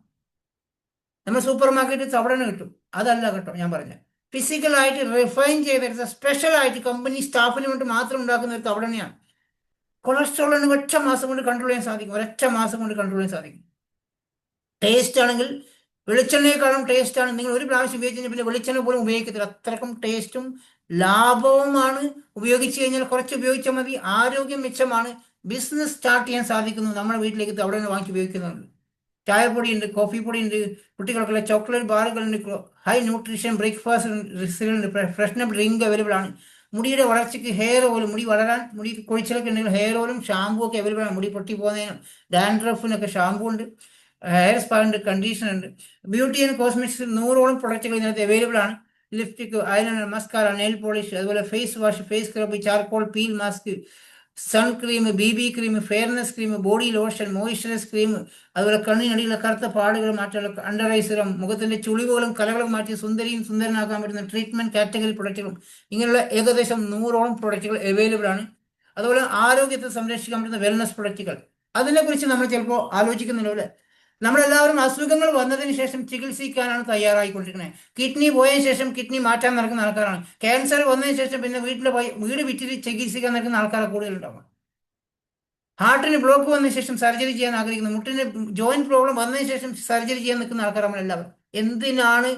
നമ്മൾ സൂപ്പർ മാർക്കറ്റിൽ തവിടെണ്ണ കിട്ടും, അതല്ല കേട്ടോ ഞാൻ പറഞ്ഞത്. ഫിസിക്കലായിട്ട് റിഫൈൻ ചെയ്തെടുത്ത സ്പെഷ്യലായിട്ട് കമ്പനി സ്റ്റാഫിന് വേണ്ടി മാത്രം ഉണ്ടാക്കുന്ന ഒരു തവിടെണ്ണയാണ്. കൊളസ്ട്രോളിന് ഒറ്റ മാസം കൊണ്ട് കൺട്രോൾ ചെയ്യാൻ സാധിക്കും. ടേസ്റ്റ് ആണെങ്കിൽ വെളിച്ചെണ്ണയെക്കാളും ടേസ്റ്റാണ്. നിങ്ങൾ ഒരു പ്രാവശ്യം ഉപയോഗിച്ച് കഴിഞ്ഞാൽ പിന്നെ വെളിച്ചെണ്ണ പോലും ഉപയോഗിക്കത്തില്ല, അത്രക്കും ടേസ്റ്റും ലാഭവുമാണ്. ഉപയോഗിച്ച് കഴിഞ്ഞാൽ കുറച്ച് ഉപയോഗിച്ചാൽ മതി, ആരോഗ്യം മെച്ചമാണ്, ബിസിനസ് സ്റ്റാർട്ട് ചെയ്യാൻ സാധിക്കുന്നു. നമ്മുടെ വീട്ടിലേക്ക് തവിടെണ്ണ വാങ്ങിച്ച് ഉപയോഗിക്കുന്നുണ്ട്. ചായപ്പൊടി ഉണ്ട്, കോഫി പൊടി ഉണ്ട്, കുട്ടികൾക്കുള്ള ചോക്ലേറ്റ് ബാറുകളുണ്ട്, ഹൈ ന്യൂട്രീഷൻ ബ്രേക്ക്ഫാസ്റ്റ് ഉണ്ട്, ഫ്രഷ്നപ്പ് ഡ്രിങ്ക് അവൈലബിൾ ആണ്. മുടിയുടെ വളർച്ചയ്ക്ക് ഹെയർ ഓയിലും, മുടി വളരാൻ, മുടി കൊഴിച്ചിലൊക്കെ ഉണ്ടെങ്കിൽ ഹെയർ ഓയിലും ഷാമ്പൂ ഒക്കെ അവൈലബിൾ ആണ്. മുടി പൊട്ടി പോകുന്നതിനും ഡാൻഡ്രഫിനൊക്കെ ഷാമ്പൂ ഉണ്ട്, ഹെയർ സ്പാ ഉണ്ട്, കണ്ടീഷണർ ഉണ്ട്. ബ്യൂട്ടി ആൻഡ് കോസ്മെറ്റിക്സ് 100ഓളം പ്രൊഡക്റ്റുകൾ ഇതിനകത്ത് അവൈലബിൾ ആണ്. Lipstick, eyeliner, mascara, nail polish, അതുപോലെ face wash, face scrub, charcoal peel mask, sun cream, BB cream, fairness cream, body lotion, moisturise cream, അതുപോലെ കണ്ണിനടിയിലെ കറുത്ത പാടുകൾ മാറ്റാനുള്ള അണ്ടർ ഐ സിറം, മുഖത്തിന്റെ ചുളിവുകളും കലകളും മാറ്റി സുന്ദരനാക്കാൻ പറ്റുന്ന ട്രീറ്റ്മെന്റ് കാറ്റഗറി പ്രൊഡക്റ്റുകളും, ഇങ്ങനെയുള്ള ഏകദേശം 100ഓളം പ്രൊഡക്റ്റുകൾ അവൈലബിൾ ആണ്. അതുപോലെ ആരോഗ്യത്തെ സംരക്ഷിക്കാൻ പറ്റുന്ന വെൽനസ് പ്രൊഡക്റ്റുകൾ, അതിനെക്കുറിച്ച് നമ്മൾ ചിലപ്പോൾ ആലോചിക്കുന്നില്ല. അല്ലേ, നമ്മളെല്ലാവരും അസുഖങ്ങൾ വന്നതിന് ശേഷം ചികിത്സിക്കാനാണ് തയ്യാറായിക്കൊണ്ടിരിക്കുന്നത്. കിഡ്നി പോയതിനു ശേഷം കിഡ്നി മാറ്റാൻ നടക്കുന്ന ആൾക്കാരാണ്. ക്യാൻസർ വന്നതിന് ശേഷം പിന്നെ വീട് വിറ്റിട്ട് ചികിത്സിക്കാൻ നടക്കുന്ന ആൾക്കാർ കൂടുതലുണ്ടാവും. ഹാർട്ടിന് ബ്ലോക്ക് വന്നതിന് ശേഷം സർജറി ചെയ്യാൻ ആഗ്രഹിക്കുന്നു. മുട്ടിന് ജോയിന്റ് പ്രോബ്ലം വന്നതിന് ശേഷം സർജറി ചെയ്യാൻ നിൽക്കുന്ന ആൾക്കാർ നമ്മളെല്ലാവരും. എന്തിനാണ്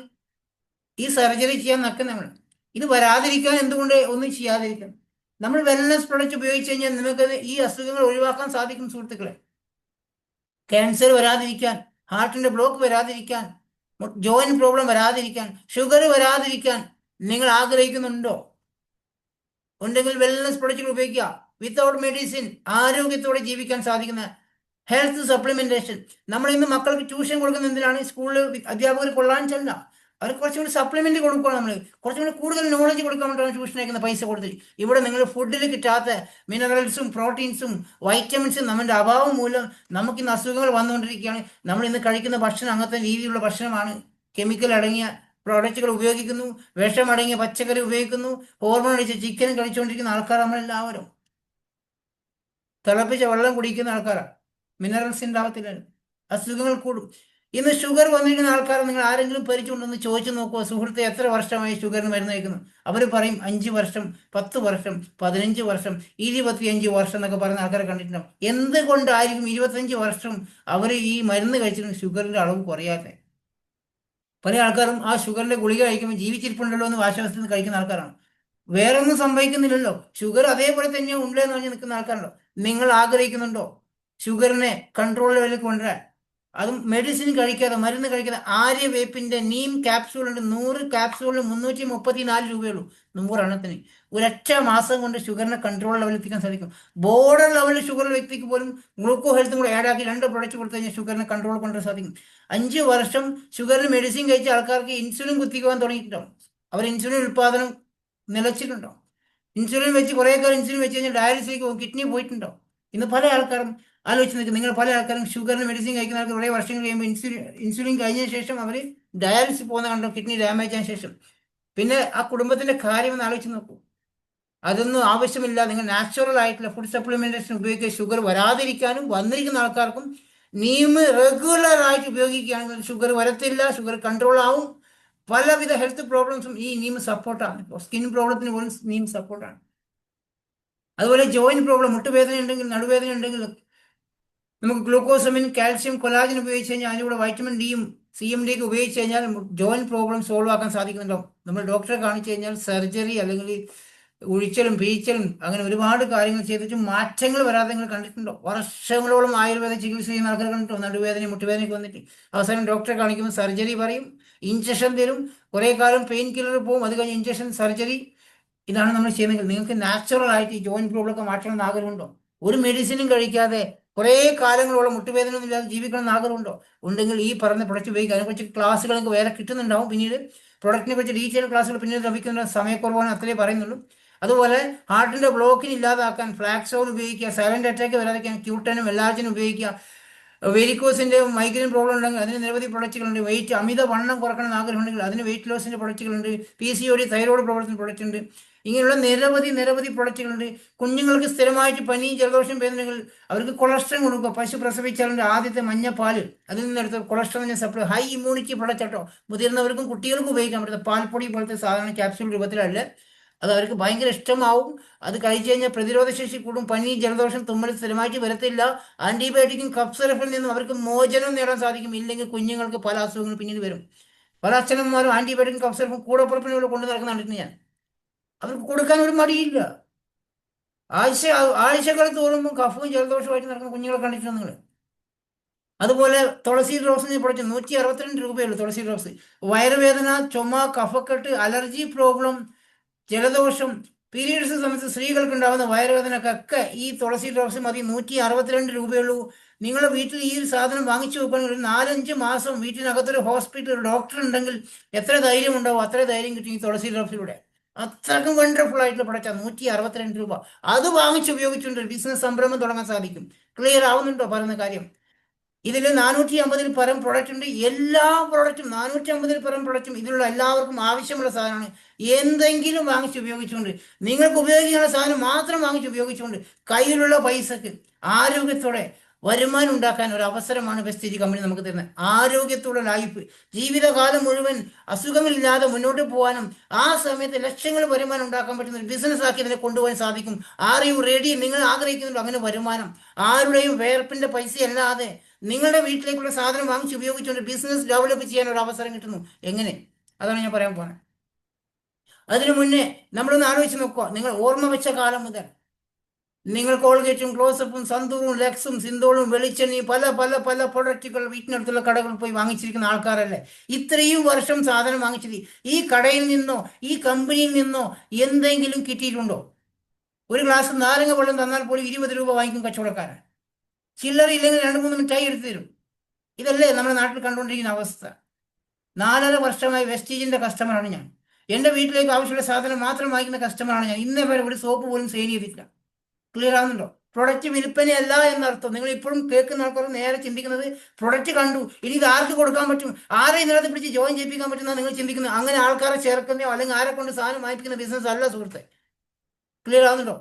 ഈ സർജറി ചെയ്യാൻ നിൽക്കുന്നത് നമ്മൾ? ഇത് വരാതിരിക്കാൻ എന്തുകൊണ്ട് ഒന്നും ചെയ്യാതിരിക്കണം? നമ്മൾ വെൽനസ് പ്രൊഡക്റ്റ് ഉപയോഗിച്ച് കഴിഞ്ഞാൽ നിങ്ങൾക്ക് ഈ അസുഖങ്ങൾ ഒഴിവാക്കാൻ സാധിക്കും സുഹൃത്തുക്കളെ. ക്യാൻസർ വരാതിരിക്കാൻ, ഹാർട്ടിന്റെ ബ്ലോക്ക് വരാതിരിക്കാൻ, ജോയിന്റ് പ്രോബ്ലം വരാതിരിക്കാൻ, ഷുഗർ വരാതിരിക്കാൻ നിങ്ങൾ ആഗ്രഹിക്കുന്നുണ്ടോ? ഉണ്ടെങ്കിൽ വെൽനസ് പ്രൊഡക്റ്റുകൾ ഉപയോഗിക്കുക. വിത്തൗട്ട് മെഡിസിൻ ആരോഗ്യത്തോടെ ജീവിക്കാൻ സാധിക്കുന്ന ഹെൽത്ത് സപ്ലിമെന്റേഷൻ. നമ്മൾ ഇന്ന് മക്കൾക്ക് ട്യൂഷൻ കൊടുക്കുന്ന എന്തിനാണ്? സ്കൂളിൽ അധ്യാപകർ കൊള്ളാൻ ചെല്ല, അവർ കുറച്ചും കൂടി സപ്ലിമെന്റ് കൊടുക്കണം. നമ്മൾ കുറച്ചും കൂടി കൂടുതൽ നോളജ് കൊടുക്കാൻ വേണ്ടിയാണ് ട്യൂഷൻ അയക്കുന്ന പൈസ കൊടുത്ത്. ഇവിടെ നിങ്ങൾ ഫുഡിൽ കിട്ടാത്ത മിനറൽസും പ്രോട്ടീൻസും വൈറ്റമിൻസും നമ്മുടെ അഭാവം മൂലം നമുക്കിന്ന് അസുഖങ്ങൾ വന്നുകൊണ്ടിരിക്കുകയാണ്. നമ്മൾ ഇന്ന് കഴിക്കുന്ന ഭക്ഷണം അങ്ങനത്തെ രീതിയിലുള്ള ഭക്ഷണമാണ്, കെമിക്കൽ അടങ്ങിയ പ്രോഡക്റ്റുകൾ ഉപയോഗിക്കുന്നു, വിഷമടങ്ങിയ പച്ചക്കറി ഉപയോഗിക്കുന്നു, ഹോർമോൺ അടിച്ച ചിക്കൻ കഴിച്ചുകൊണ്ടിരിക്കുന്ന ആൾക്കാർ നമ്മളെല്ലാവരും. തിളപ്പിച്ച വെള്ളം കുടിക്കുന്ന ആൾക്കാരാണ്, മിനറൽസ് ഉണ്ടാവത്തില്ല, അസുഖങ്ങൾ കൂടും. ഇന്ന് ഷുഗർ വന്നിരിക്കുന്ന ആൾക്കാർ നിങ്ങൾ ആരെങ്കിലും പരിചയമുണ്ടെന്ന് ചോദിച്ചു നോക്കുക, സുഹൃത്തെ എത്ര വർഷമായി ഷുഗറിന് മരുന്ന് കഴിക്കുന്നു? അവർ പറയും 5 വർഷം, 10 വർഷം, 15 വർഷം, 25 വർഷം എന്നൊക്കെ പറയുന്ന ആൾക്കാരെ കണ്ടിട്ടുണ്ടാവും. എന്തുകൊണ്ടായിരിക്കും 25 വർഷം അവർ ഈ മരുന്ന് കഴിച്ചിട്ട് ഷുഗറിന്റെ അളവ് കുറയാതെ? പല ആൾക്കാരും ആ ഷുഗറിന്റെ ഗുളിക കഴിക്കുമ്പോൾ ജീവിച്ചിരിപ്പുണ്ടല്ലോ എന്ന് വാശവസ്ഥയിൽ നിന്ന് കഴിക്കുന്ന ആൾക്കാരാണ്. വേറെ ഒന്നും സംഭവിക്കുന്നില്ലല്ലോ, ഷുഗർ അതേപോലെ തന്നെ ഉണ്ടെന്ന് പറഞ്ഞ് നിൽക്കുന്ന ആൾക്കാരുണ്ടോ? നിങ്ങൾ ആഗ്രഹിക്കുന്നുണ്ടോ ഷുഗറിനെ കൺട്രോൾ ലെവലിൽ കൊണ്ടുവരാൻ? അതും മെഡിസിൻ കഴിക്കാതെ, മരുന്ന് കഴിക്കാതെ. ആര്യവേപ്പിന്റെ നീം ക്യാപ്സ്യൂൾ ഉണ്ട്, 100 ക്യാപ്സ്യൂളിന് 334 രൂപയുള്ളൂ, 100 എണ്ണത്തിന്. ഒരൊറ്റ മാസം കൊണ്ട് ഷുഗറിനെ കൺട്രോൾ ലെവലിൽ എത്തിക്കാൻ സാധിക്കും. ബോർഡർ ലെവലിൽ ഷുഗർ വ്യക്തിക്ക് പോലും ഗ്ലൂക്കോ ഹെൽത്തും കൂടെ ആഡാക്കി 2 പ്രൊഡക്റ്റ് കൊടുത്തു കഴിഞ്ഞാൽ ഷുഗറിനെ കൺട്രോൾ കൊണ്ടുവരാൻ സാധിക്കും. 5 വർഷം ഷുഗറിന് മെഡിസിൻ കഴിച്ച ആൾക്കാർക്ക് ഇൻസുലിൻ കുത്തിക്കുവാൻ തുടങ്ങിയിട്ടുണ്ടാവും. അവർ ഇൻസുലിൻ ഉൽപ്പാദനം നിലച്ചിട്ടുണ്ടോ? ഇൻസുലിൻ വെച്ച് കുറേ കാലം ഇൻസുലിൻ വെച്ച് കഴിഞ്ഞാൽ ഡയാലിസിലേക്ക് പോകും, കിഡ്നി പോയിട്ടുണ്ടോ? ഇന്ന് പല ആൾക്കാരും ആലോചിച്ച് നിൽക്കും. നിങ്ങൾ പല ആൾക്കാരും ഷുഗറിന് മെഡിസിൻ കഴിക്കുന്ന ആൾക്ക് കുറേ വർഷങ്ങൾ കഴിയുമ്പോൾ ഇൻസുലിൻ കഴിഞ്ഞ ശേഷം അവർ ഡയാലിസിസ് പോകുന്ന കണ്ടോ, കിഡ്നി ഡാമേജ് ആയ ശേഷം. പിന്നെ ആ കുടുംബത്തിന്റെ കാര്യം ഒന്ന് ആലോചിച്ച് നോക്കൂ. അതൊന്നും ആവശ്യമില്ല. നിങ്ങൾ നാച്ചുറൽ ആയിട്ടുള്ള ഫുഡ് സപ്ലിമെന്റേഷൻ ഉപയോഗിക്കുക. ഷുഗർ വരാതിരിക്കാനും വന്നിരിക്കുന്ന ആൾക്കാർക്കും നീം റെഗുലർ ആയിട്ട് ഉപയോഗിക്കുകയാണെങ്കിൽ ഷുഗർ വരത്തില്ല, ഷുഗർ കൺട്രോൾ ആവും. പലവിധ ഹെൽത്ത് പ്രോബ്ലംസും ഈ നീം സപ്പോർട്ടാണ്. സ്കിൻ പ്രോബ്ലത്തിന് പോലും നീം സപ്പോർട്ടാണ്. അതുപോലെ ജോയിന്റ് പ്രോബ്ലം, മുട്ടുവേദന ഉണ്ടെങ്കിൽ, നടുവേദന ഉണ്ടെങ്കിൽ നമുക്ക് ഗ്ലൂക്കോസമിൻ, കാൽഷ്യം, കൊലാജൻ ഉപയോഗിച്ച് കഴിഞ്ഞാൽ അതിൻ്റെ കൂടെ വൈറ്റമിൻ ഡിയും CMD ഒക്കെ ഉപയോഗിച്ച് കഴിഞ്ഞാൽ ജോയിന്റ് പ്രോബ്ലം സോൾവ് ആക്കാൻ സാധിക്കുന്നുണ്ടോ? നമ്മൾ ഡോക്ടറെ കാണിച്ചു കഴിഞ്ഞാൽ സർജറി അല്ലെങ്കിൽ ഒഴിച്ചലും പീച്ചലും അങ്ങനെ ഒരുപാട് കാര്യങ്ങൾ ചെയ്തിട്ട് മാറ്റങ്ങൾ വരാതെ നിങ്ങൾ കണ്ടിട്ടുണ്ടോ? വർഷങ്ങളോളം ആയുർവേദ ചികിത്സ ചെയ്യുന്ന ആൾക്കാർ കണ്ടിട്ടോ? നടുവേദന, മുട്ടുവേദനയൊക്കെ വന്നിട്ട് അവസാനം ഡോക്ടറെ കാണിക്കുമ്പോൾ സർജറി പറയും, ഇഞ്ചക്ഷൻ തരും, കുറേ കാലം പെയിൻ കില്ലർ പോകും, അത് കഴിഞ്ഞ് ഇഞ്ചക്ഷൻ, സർജറി. ഇതാണ് നമ്മൾ ചെയ്യുന്നത്. നിങ്ങൾക്ക് നാച്ചുറൽ ആയിട്ട് ഈ ജോയിന്റ് പ്രോബ്ലം ഒക്കെ മാറ്റണമെന്ന് ആഗ്രഹമുണ്ടോ? ഒരു മെഡിസിനും കഴിക്കാതെ കുറേ കാലങ്ങളോളം മുട്ടുവേദന ഒന്നും ഇല്ലാതെ ജീവിക്കണമെന്ന് ആഗ്രഹമുണ്ടോ? ഉണ്ടെങ്കിൽ ഈ പറഞ്ഞ പ്രൊഡക്റ്റ് ഉപയോഗിക്കുക. അതിനെക്കുറിച്ച് ക്ലാസ്സുകൾ നിങ്ങൾക്ക് വേറെ കിട്ടുന്നുണ്ടാവും. പിന്നീട് പ്രൊഡക്റ്റിനെ കുറിച്ച് ഡീറ്റെയിൽ ക്ലാസ്സുകൾ പിന്നീട് ലഭിക്കുന്ന സമയക്കുറവാണ്, അത്രേ പറയുന്നുള്ളൂ. അതുപോലെ ഹാർട്ടിന്റെ ബ്ലോക്കിന് ഇല്ലാതാക്കാൻ ഫ്ലാക്സ് ഓയിൽ ഉപയോഗിക്കുക, സൈലന്റ് അറ്റാക്ക് വരാതിരിക്കാൻ ക്യൂട്ടനും എല്ലാർജിനും ഉപയോഗിക്കുക. വെരിക്കോസിന്റെ മൈഗ്രെയിൻ പ്രോബ്ലം ഉണ്ടെങ്കിൽ അതിന് നിരവധി പ്രൊഡക്റ്റുകളുണ്ട്. വെയിറ്റ് അമിത വണ്ണം കുറക്കണം എന്ന് ആഗ്രഹമുണ്ടെങ്കിൽ അതിന് വെയിറ്റ് ലോസിന്റെ പ്രൊഡക്റ്റുകളുണ്ട്. PCOD തൈറോയ്ഡ് പ്രോബ്ലത്തിന് പ്രൊഡക്റ്റ് ഉണ്ട്. ഇങ്ങനെയുള്ള നിരവധി പ്രൊഡക്റ്റുകളുണ്ട്. കുഞ്ഞുങ്ങൾക്ക് സ്ഥിരമായിട്ട് പനിയും ജലദോഷം വേദനകൾ, അവർക്ക് കൊളസ്ട്രോൾ കൊടുക്കുക. പശു പ്രസവിച്ചാലിൻ്റെ ആദ്യത്തെ മഞ്ഞപ്പാല്, അതിൽ നിന്നെടുത്ത് കൊളസ്ട്രോളിനെ സപ്ലൈ, ഹൈ ഇമ്മ്യൂണിറ്റി പ്രൊഡക്റ്റ് കേട്ടോ. മുതിർന്നവർക്കും കുട്ടികൾക്കും ഉപയോഗിക്കാൻ പറ്റുന്ന പാൽപ്പൊടി പോലത്തെ സാധാരണ ക്യാപ്സ്യൂൾ രൂപത്തിലല്ല. അത് അവർക്ക് ഭയങ്കര ഇഷ്ടമാവും. അത് കഴിച്ചു കഴിഞ്ഞാൽ പ്രതിരോധ ശേഷി കൂടും, പനി, ജലദോഷം, തുമ്മൽ സ്ഥിരമായിട്ട് വരത്തില്ല. ആന്റിബയോട്ടിക്കും കഫ് സിറപ്പിൽ നിന്നും അവർക്ക് മോചനം നേടാൻ സാധിക്കും. ഇല്ലെങ്കിൽ കുഞ്ഞുങ്ങൾക്ക് പല അസുഖങ്ങൾ പിന്നീട് വരും. പല അച്ഛനന്മാരും ആന്റിബയോട്ടിക്കും കഫ് സിറപ്പും കൂടപ്പുറപ്പിനോട് കൊണ്ടു നടക്കുന്ന കണ്ടിട്ടുണ്ട് ഞാൻ. അവർക്ക് കൊടുക്കാൻ ഒരു മടിയില്ല. ആഴ്ചകൾ തോറുമ്പോൾ കഫവും ജലദോഷമായിട്ട് നടക്കുന്ന കുഞ്ഞുങ്ങളെ കണ്ടിട്ടുണ്ട് നിങ്ങൾ. അതുപോലെ തുളസി ഡ്രോപ്സിനെ പൊടിച്ച് 162 രൂപയുള്ളൂ തുളസി ഡ്രോപ്സ്. വയറുവേദന, ചുമ, കഫക്കെട്ട്, അലർജി പ്രോബ്ലം, ജലദോഷം, പീരീഡ്സ് സമയത്ത് സ്ത്രീകൾക്ക് ഉണ്ടാകുന്ന വയറുവേദനക്കൊക്കെ ഈ തുളസി ഡ്രോപ്സ് മതി. 162 രൂപയുള്ളൂ. നിങ്ങളുടെ വീട്ടിൽ ഈ ഒരു സാധനം വാങ്ങിച്ചു വെക്കുകയാണെങ്കിൽ ഒരു 4-5 മാസം വീട്ടിനകത്തൊരു ഹോസ്പിറ്റൽ, ഒരു ഡോക്ടർ ഉണ്ടെങ്കിൽ എത്ര ധൈര്യം ഉണ്ടാവും? അത്ര ധൈര്യം കിട്ടും ഈ തുളസി ഡ്രോപ്സിലൂടെ. അത്രക്കും വണ്ടർഫുൾ ആയിട്ടുള്ള പ്രൊഡക്റ്റാണ്. 162 രൂപ. അത് വാങ്ങിച്ച് ഉപയോഗിച്ചുകൊണ്ട് ഒരു ബിസിനസ് സംരംഭം തുടങ്ങാൻ സാധിക്കും. ക്ലിയർ ആവുന്നുണ്ടോ പറയുന്ന കാര്യം? ഇതിൽ 450-ൽ പരം പ്രൊഡക്റ്റ് ഉണ്ട്. എല്ലാ പ്രൊഡക്റ്റും 450-ൽ പരം പ്രൊഡക്റ്റും ഇതിലുള്ള എല്ലാവർക്കും ആവശ്യമുള്ള സാധനമാണ്. എന്തെങ്കിലും വാങ്ങിച്ച് ഉപയോഗിച്ചുകൊണ്ട്, നിങ്ങൾക്ക് ഉപയോഗിക്കാനുള്ള സാധനം മാത്രം വാങ്ങിച്ച് ഉപയോഗിച്ചുകൊണ്ട് കയ്യിലുള്ള പൈസക്ക് ആരോഗ്യത്തോടെ വരുമാനം ഉണ്ടാക്കാൻ ഒരു അവസരമാണ് വെസ്റ്റേജ് കമ്പനി നമുക്ക് തരുന്നത്. ആരോഗ്യത്തോടെ ലൈഫ്, ജീവിതകാലം മുഴുവൻ അസുഖങ്ങളില്ലാതെ മുന്നോട്ട് പോകാനും ആ സമയത്ത് ലക്ഷങ്ങൾ വരുമാനം ഉണ്ടാക്കാൻ പറ്റുന്ന ഒരു ബിസിനസ് ആക്കി ഇതിനെ കൊണ്ടുപോകാൻ സാധിക്കും. R you ready? നിങ്ങൾ ആഗ്രഹിക്കുന്നുണ്ടോ അങ്ങനെ വരുമാനം? ആരുടെയും വേർപ്പിന്റെ പൈസ അല്ലാതെ നിങ്ങളുടെ വീട്ടിലേക്കുള്ള സാധനം വാങ്ങിച്ച് ഉപയോഗിച്ചുകൊണ്ട് ബിസിനസ് ഡെവലപ്പ് ചെയ്യാൻ ഒരു അവസരം കിട്ടുന്നു. എങ്ങനെ? അതാണ് ഞാൻ പറയാൻ പോകുന്നത്. അതിനു മുന്നേ നമ്മളൊന്ന് ആലോചിച്ച് നോക്കുക. നിങ്ങൾ ഓർമ്മ വെച്ച കാലം മുതൽ നിങ്ങൾ കോൾഗേറ്റും ക്ലോസപ്പും സന്തൂറും ലെക്സും സിന്തോളും വെളിച്ചെണ്ണയും പല പല പല പ്രൊഡക്റ്റുകൾ വീട്ടിനടുത്തുള്ള കടകളിൽ പോയി വാങ്ങിച്ചിരിക്കുന്ന ആൾക്കാരല്ലേ? ഇത്രയും വർഷം സാധനം വാങ്ങിച്ചത് ഈ കടയിൽ നിന്നോ ഈ കമ്പനിയിൽ നിന്നോ എന്തെങ്കിലും കിട്ടിയിട്ടുണ്ടോ? ഒരു ഗ്ലാസ് നാരങ്ങ വെള്ളം തന്നാൽ പോലും 20 രൂപ വാങ്ങിക്കും കച്ചവടക്കാരൻ. ചില്ലറ ഇല്ലെങ്കിൽ 2-3 മിഠായി എടുത്തു തരും. ഇതല്ലേ നമ്മുടെ നാട്ടിൽ കണ്ടുകൊണ്ടിരിക്കുന്ന അവസ്ഥ? 4.5 വർഷമായി വെസ്റ്റീജിന്റെ കസ്റ്റമറാണ് ഞാൻ. എൻ്റെ വീട്ടിലേക്ക് ആവശ്യമുള്ള സാധനം മാത്രം വാങ്ങിക്കുന്ന കസ്റ്റമറാണ് ഞാൻ. ഇന്നേ വരെ ഒരു സോപ്പ് പോലും സെയിൽ ചെയ്തിട്ടില്ല. ക്ലിയർ ആവുന്നുണ്ടോ? പ്രൊഡക്റ്റ് വിൽപ്പനയല്ല എന്നർത്ഥം. നിങ്ങൾ ഇപ്പോഴും കേൾക്കുന്ന ആൾക്കാർ നേരെ ചിന്തിക്കുന്നത് പ്രൊഡക്റ്റ് കണ്ടു, ഇനി ഇത് ആർക്ക് കൊടുക്കാൻ പറ്റും, ആരെ ഇതിനകത്ത് പിടിച്ച് ജോയിൻ ചെയ്യിപ്പിക്കാൻ പറ്റുന്ന നിങ്ങൾ ചിന്തിക്കുന്നത്. അങ്ങനെ ആൾക്കാരെ ചേർക്കുന്നോ അല്ലെങ്കിൽ ആരെ കൊണ്ട് സാധനം വാങ്ങിപ്പിക്കുന്ന ബിസിനസ് അല്ല സുഹൃത്തെ. ക്ലിയർ ആവുന്നുണ്ടോ?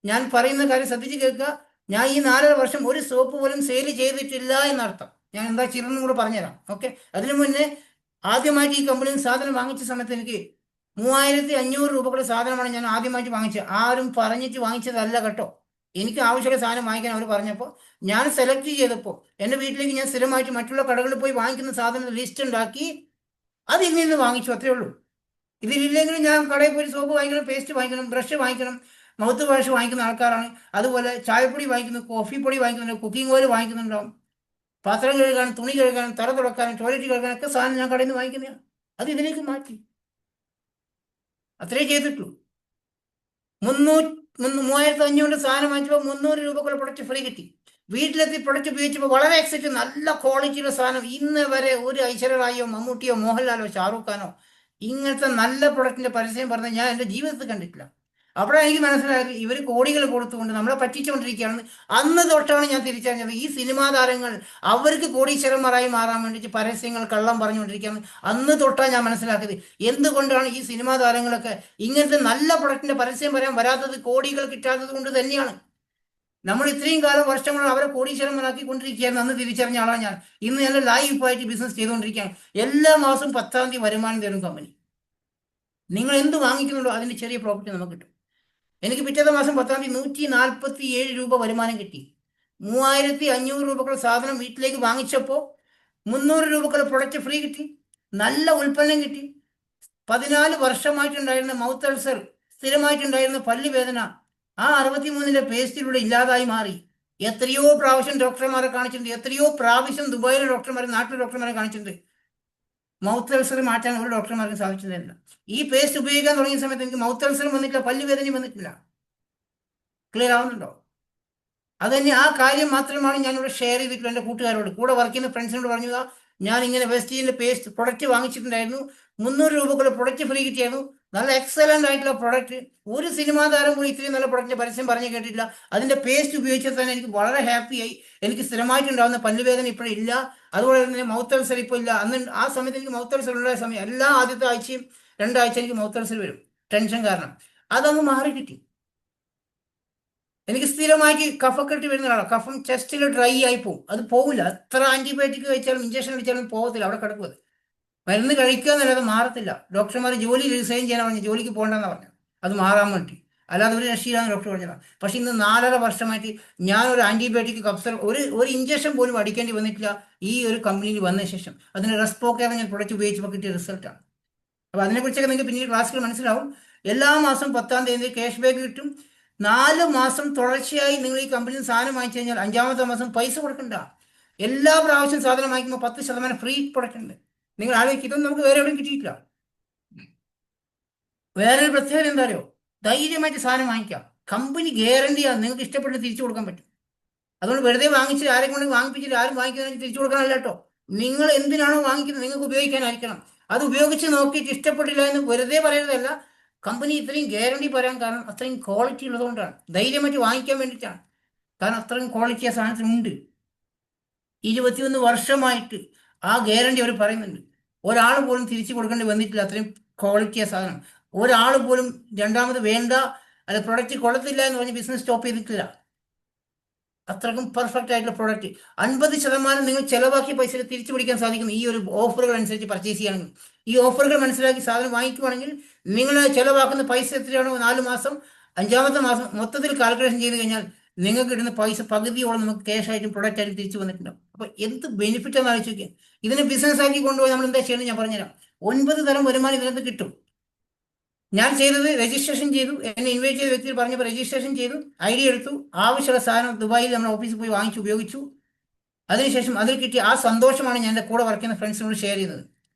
ഞാൻ പറയുന്ന കാര്യം ശ്രദ്ധിച്ച് കേൾക്കുക. ഞാൻ ഈ 4.5 വർഷം ഒരു സോപ്പ് പോലും സെയിൽ ചെയ്തിട്ടില്ല എന്നർത്ഥം. ഞാൻ എന്താ ചെയ്തതെന്നും കൂടെ പറഞ്ഞുതരാം. ഓക്കെ. അതിനു മുന്നേ ആദ്യമായിട്ട് ഈ കമ്പനിയിൽ നിന്ന് സാധനം വാങ്ങിച്ച സമയത്ത് എനിക്ക് 3500 രൂപയുടെ സാധനമാണ് ഞാൻ ആദ്യമായിട്ട് വാങ്ങിച്ചത്. ആരും പറഞ്ഞിട്ട് വാങ്ങിച്ചതല്ല കേട്ടോ. എനിക്ക് ആവശ്യമുള്ള സാധനം വാങ്ങിക്കാൻ അവർ പറഞ്ഞപ്പോൾ ഞാൻ സെലക്ട് ചെയ്തപ്പോൾ എൻ്റെ വീട്ടിലേക്ക് ഞാൻ സ്ഥിരമായിട്ട് മറ്റുള്ള കടകളിൽ പോയി വാങ്ങിക്കുന്ന സാധനം ലിസ്റ്റ് ഉണ്ടാക്കി അതിൽ നിന്ന് വാങ്ങിച്ചു, അത്രേ ഉള്ളൂ. ഇതിലില്ലെങ്കിലും ഞാൻ കടയിൽ പോയി സോപ്പ് വാങ്ങിക്കണം, പേസ്റ്റ് വാങ്ങിക്കണം, ബ്രഷ് വാങ്ങിക്കണം, മൗത്ത് വാഷ് വാങ്ങിക്കുന്ന ആൾക്കാരാണ്. അതുപോലെ ചായപ്പൊടി വാങ്ങിക്കുന്നു, കോഫി പൊടി വാങ്ങിക്കുന്നുണ്ട്, കുക്കിംഗ് ഓയിൽ വാങ്ങിക്കുന്നുണ്ടാവും, പാത്രം കഴുകാനും തുണി കഴുകാനും തറ തുടക്കാനും ടോയ്ലറ്റ് കഴുകാനും ഒക്കെ സാധനം ഞാൻ കടയിൽ നിന്ന് വാങ്ങിക്കുന്നതാണ്. അത് ഇതിലേക്ക് മാറ്റി, അത്രേ ചെയ്തിട്ടുള്ളൂ. 3500 സാധനം വാങ്ങിച്ചപ്പോൾ 300 രൂപക്കുള്ള പ്രൊഡക്റ്റ് ഫ്രീ കിട്ടി. വീട്ടിലെത്തി പ്രൊഡക്റ്റ് ഉപയോഗിച്ചപ്പോൾ വളരെ എക്സൈറ്റ്, നല്ല ക്വാളിറ്റിയുള്ള സാധനം. ഇന്ന് വരെ ഒരു ഐശ്വര്യറായിയോ മമ്മൂട്ടിയോ മോഹൻലാലോ ഷാറൂഖ് ഖാനോ ഇങ്ങനത്തെ നല്ല പ്രൊഡക്റ്റിന്റെ പരസ്യം പറഞ്ഞ് ഞാൻ എൻ്റെ ജീവിതത്തിൽ കണ്ടിട്ടില്ല. അപ്പോഴാണ് എനിക്ക് മനസ്സിലായത് ഇവർ കോടികൾ കൊടുത്തുകൊണ്ട് നമ്മളെ പറ്റിച്ചുകൊണ്ടിരിക്കുകയാണെന്ന്. അന്ന് തൊട്ടാണ് ഞാൻ തിരിച്ചറിഞ്ഞത് ഈ സിനിമാ താരങ്ങൾ അവർക്ക് കോടീശ്വരന്മാരായി മാറാൻ വേണ്ടിയിട്ട് പരസ്യങ്ങൾ കള്ളം പറഞ്ഞുകൊണ്ടിരിക്കുകയാണ്. അന്ന് തൊട്ടാണ് ഞാൻ മനസ്സിലാക്കിയത് എന്തുകൊണ്ടാണ് ഈ സിനിമാ താരങ്ങളൊക്കെ ഇങ്ങനത്തെ നല്ല പ്രൊഡക്റ്റിന്റെ പരസ്യം പറയാൻ വരാത്തത്. കോടികൾ കിട്ടാത്തത് കൊണ്ട് തന്നെയാണ്. നമ്മൾ ഇത്രയും കാലം വർഷങ്ങൾ അവരെ കോടീശ്വരന്മാരാക്കി കൊണ്ടിരിക്കുകയായിരുന്നു. അന്ന് തിരിച്ചറിഞ്ഞ ആളാണ് ഞാൻ. ഇന്ന് ഞാൻ ലൈവായിട്ട് ബിസിനസ് ചെയ്തുകൊണ്ടിരിക്കുകയാണ്. എല്ലാ മാസവും 10-ാം തീയതി വരുമാനം തരും കമ്പനി. നിങ്ങൾ എന്ത് വാങ്ങിക്കുന്നുണ്ടോ അതിന്റെ ചെറിയ പ്രോഫിറ്റ് നമുക്ക് കിട്ടും. എനിക്ക് പിറ്റത്തെ മാസം 10-ാം തീയതി 147 രൂപ വരുമാനം കിട്ടി. 3500 രൂപക്കുള്ള സാധനം വീട്ടിലേക്ക് വാങ്ങിച്ചപ്പോൾ 300 രൂപക്കുള്ള പ്രൊഡക്റ്റ് ഫ്രീ കിട്ടി. നല്ല ഉൽപ്പന്നം കിട്ടി. 14 വർഷമായിട്ടുണ്ടായിരുന്ന മൗത്ത് അൾസർ, സ്ഥിരമായിട്ടുണ്ടായിരുന്ന പല്ലുവേദന ആ 63-ന്റെ പേസ്റ്റിലൂടെ ഇല്ലാതായി മാറി. എത്രയോ പ്രാവശ്യം ഡോക്ടർമാരെ കാണിച്ചിട്ടുണ്ട്, എത്രയോ പ്രാവശ്യം ദുബായിലെ ഡോക്ടർമാരെ നാട്ടിലെ ഡോക്ടർമാരെ കാണിച്ചിട്ടുണ്ട്. മൗത്ത് അൾസർ മാറ്റാൻ ഒരു ഡോക്ടർമാർക്ക് സാധിച്ചതല്ല. ഈ പേസ്റ്റ് ഉപയോഗിക്കാൻ തുടങ്ങിയ സമയത്ത് എനിക്ക് മൗത്ത് അൾസറും വന്നിട്ടില്ല, പല്ലുവേദനയും വന്നിട്ടില്ല. ക്ലിയർ ആവുന്നുണ്ടോ? അത് തന്നെ ആ കാര്യം മാത്രമാണ് ഞാനിവിടെ ഷെയർ ചെയ്തിട്ടുള്ള എൻ്റെ കൂട്ടുകാരോട്, കൂടെ വർക്ക് ചെയ്യുന്ന ഫ്രണ്ട്സിനോട് പറഞ്ഞതാ. ഞാൻ ഇങ്ങനെ വെസ്റ്റീജിന്റെ പേസ്റ്റ് പ്രൊഡക്റ്റ് വാങ്ങിച്ചിട്ടുണ്ടായിരുന്നു. 300 രൂപക്കുള്ള പ്രൊഡക്റ്റ് ഫ്രീ കിട്ടിയായിരുന്നു. നല്ല എക്സലന്റ് ആയിട്ടുള്ള പ്രൊഡക്റ്റ്. ഒരു സിനിമാ താരം കൂടി ഇത്രയും നല്ല പ്രൊഡക്റ്റിന്റെ പരസ്യം പറഞ്ഞു കേട്ടിട്ടില്ല. അതിന്റെ പേസ്റ്റ് ഉപയോഗിച്ചാൽ തന്നെ എനിക്ക് വളരെ ഹാപ്പിയായി. എനിക്ക് സ്ഥിരമായിട്ടുണ്ടാകുന്ന പല്ലുവേദന ഇപ്പോഴില്ല. അതുപോലെ തന്നെ മൗത്ത് അൾസർ ഇപ്പോൾ ഇല്ല. അന്ന് ആ സമയത്ത് എനിക്ക് മൗത്ത് അൾസർ ഉള്ള സമയം എല്ലാ ആദ്യത്തെ ആഴ്ചയും 2 ആഴ്ച എനിക്ക് മൗത്ത് അൾസർ വരും, ടെൻഷൻ കാരണം. അതങ്ങ് മാറി കിട്ടി. എനിക്ക് സ്ഥിരമായിട്ട് കഫക്കെട്ട് വരുന്ന ഒരാളാണ്. കഫം ചെസ്റ്റിൽ ഡ്രൈ ആയി പോകും, അത് പോകില്ല. എത്ര ആന്റിബയോട്ടിക് കഴിച്ചാലും ഇഞ്ചക്ഷൻ അടിച്ചാലും പോകത്തില്ല, അവിടെ കിടക്കും. അത് മരുന്ന് കഴിക്കുക എന്നല്ലാതെ മാറത്തില്ല. ഡോക്ടർമാർ ജോലി റിസൈൻ ചെയ്യാൻ പറഞ്ഞു, ജോലിക്ക് പോകണ്ടെന്നാണ് പറഞ്ഞത്, അത് മാറാൻ വേണ്ടി. അല്ലാതെ ഒരു രക്ഷയില്ലാന്ന് ഡോക്ടർ പറഞ്ഞതാണ്. പക്ഷെ ഇന്ന് 4.5 വർഷമായിട്ട് ഞാൻ ഒരു ആന്റിബയോട്ടിക് കപ്സർ ഒരു ഇഞ്ചക്ഷൻ പോലും അടിക്കേണ്ടി വന്നിട്ടില്ല ഈ ഒരു കമ്പനിയിൽ വന്ന ശേഷം. അതിന് റെസ്പോക്കേർ ഞാൻ പ്രൊഡക്റ്റ് ഉപയോഗിച്ചപ്പോൾ കിട്ടിയ റിസൾട്ടാണ്. അപ്പോൾ അതിനെക്കുറിച്ചൊക്കെ നിങ്ങൾക്ക് പിന്നീട് ക്ലാസ്സുകൾ മനസ്സിലാവും. എല്ലാ മാസം 10-ാം തീയതി ക്യാഷ് ബാക്ക് കിട്ടും. 4 മാസം തുടർച്ചയായി നിങ്ങൾ ഈ കമ്പനിയിൽ സാധനം വാങ്ങിച്ചു കഴിഞ്ഞാൽ 5-ാമത്തെ മാസം പൈസ കൊടുക്കണ്ട. എല്ലാ പ്രാവശ്യം സാധനം വാങ്ങിക്കുമ്പോൾ 10% ഫ്രീ പ്രൊഡക്റ്റ് ഉണ്ട്. നിങ്ങൾ ആലോചിക്കും, ഇതൊന്നും നമുക്ക് വേറെ എവിടെയും കിട്ടിയിട്ടില്ല. വേറൊരു പ്രത്യേകത എന്താ അറിയോ? ധൈര്യമായിട്ട് സാധനം വാങ്ങിക്കാം. കമ്പനി ഗ്യാരണ്ടിയാണ്, നിങ്ങൾക്ക് ഇഷ്ടപ്പെട്ട് തിരിച്ചു കൊടുക്കാൻ പറ്റും. അതുകൊണ്ട് വെറുതെ വാങ്ങിച്ച് ആരെയും കൊണ്ട് വാങ്ങിപ്പിച്ചിട്ട് ആരും വാങ്ങിക്കുന്നതിന് തിരിച്ചു കൊടുക്കാനല്ല കേട്ടോ. നിങ്ങൾ എന്തിനാണോ വാങ്ങിക്കുന്നത് നിങ്ങൾക്ക് ഉപയോഗിക്കാനായിരിക്കണം. അത് ഉപയോഗിച്ച് നോക്കിയിട്ട് ഇഷ്ടപ്പെട്ടില്ല എന്ന് വെറുതെ പറയുന്നതല്ല. കമ്പനി ഇത്രയും ഗ്യാരണ്ടി പറയാൻ കാരണം അത്രയും ക്വാളിറ്റി ഉള്ളതുകൊണ്ടാണ്. ധൈര്യമായിട്ട് വാങ്ങിക്കാൻ വേണ്ടിയിട്ടാണ്. കാരണം അത്രയും ക്വാളിറ്റി ആ സാധനത്തിനുണ്ട്. 21 വർഷമായിട്ട് ആ ഗ്യാരണ്ടി അവർ പറയുന്നുണ്ട്. ഒരാൾ പോലും തിരിച്ചു കൊടുക്കേണ്ടി വന്നിട്ടില്ല. അത്രയും ക്വാളിറ്റിയ സാധനം. ഒരാൾ പോലും രണ്ടാമത് വേണ്ട, അല്ല പ്രൊഡക്റ്റ് കൊള്ളത്തില്ല എന്ന് പറഞ്ഞ് ബിസിനസ് സ്റ്റോപ്പ് ചെയ്തിട്ടില്ല. അത്രക്കും പെർഫെക്റ്റ് ആയിട്ടുള്ള പ്രോഡക്റ്റ്. 50% നിങ്ങൾ ചിലവാക്കിയ പൈസ തിരിച്ചു പിടിക്കാൻ സാധിക്കും ഈ ഒരു ഓഫറുകൾ അനുസരിച്ച് പർച്ചേസ് ചെയ്യുകയാണെങ്കിൽ. ഈ ഓഫറുകൾ മനസ്സിലാക്കി സാധനം വാങ്ങിക്കുവാണെങ്കിൽ നിങ്ങൾ ചിലവാക്കുന്ന പൈസ എത്രയാണോ 4 മാസം 5-ാമത്തെ മാസം മൊത്തത്തിൽ കാൽക്കുലേഷൻ ചെയ്ത് കഴിഞ്ഞാൽ നിങ്ങൾക്ക് കിട്ടുന്ന പൈസ പകുതിയോളം നമുക്ക് ക്യാഷ് ആയിട്ടും പ്രൊഡക്റ്റ് ആയിട്ടും തിരിച്ചു വന്നിട്ടുണ്ടാവും. അപ്പോൾ എന്ത് ബെനിഫിറ്റ് എന്ന് ആലോചിക്കുക. ഇതിനെ ബിസിനസ് ആക്കി കൊണ്ടുപോയി നമ്മൾ എന്താ ചെയ്യണമെന്ന് ഞാൻ പറഞ്ഞുതരാം. 9 തരം വരുമാനം ഇതിനകത്ത് കിട്ടും. ഞാൻ ചെയ്തത് രജിസ്ട്രേഷൻ ചെയ്തു. എന്നെ ഇൻവൈറ്റ് ചെയ്ത വ്യക്തി പറഞ്ഞപ്പോൾ രജിസ്ട്രേഷൻ ചെയ്തു, ID എടുത്തു, ആവശ്യമുള്ള സാധനം ദുബായിൽ നമ്മുടെ ഓഫീസിൽ പോയി വാങ്ങിച്ചു ഉപയോഗിച്ചു. അതിനുശേഷം അതിൽ കിട്ടിയ ആ സന്തോഷമാണ് ഞാൻ എൻ്റെ കൂടെ വർക്ക് ചെയ്യുന്ന ഫ്രണ്ട്സിനോട് ഷെയർ ചെയ്യുന്നത്.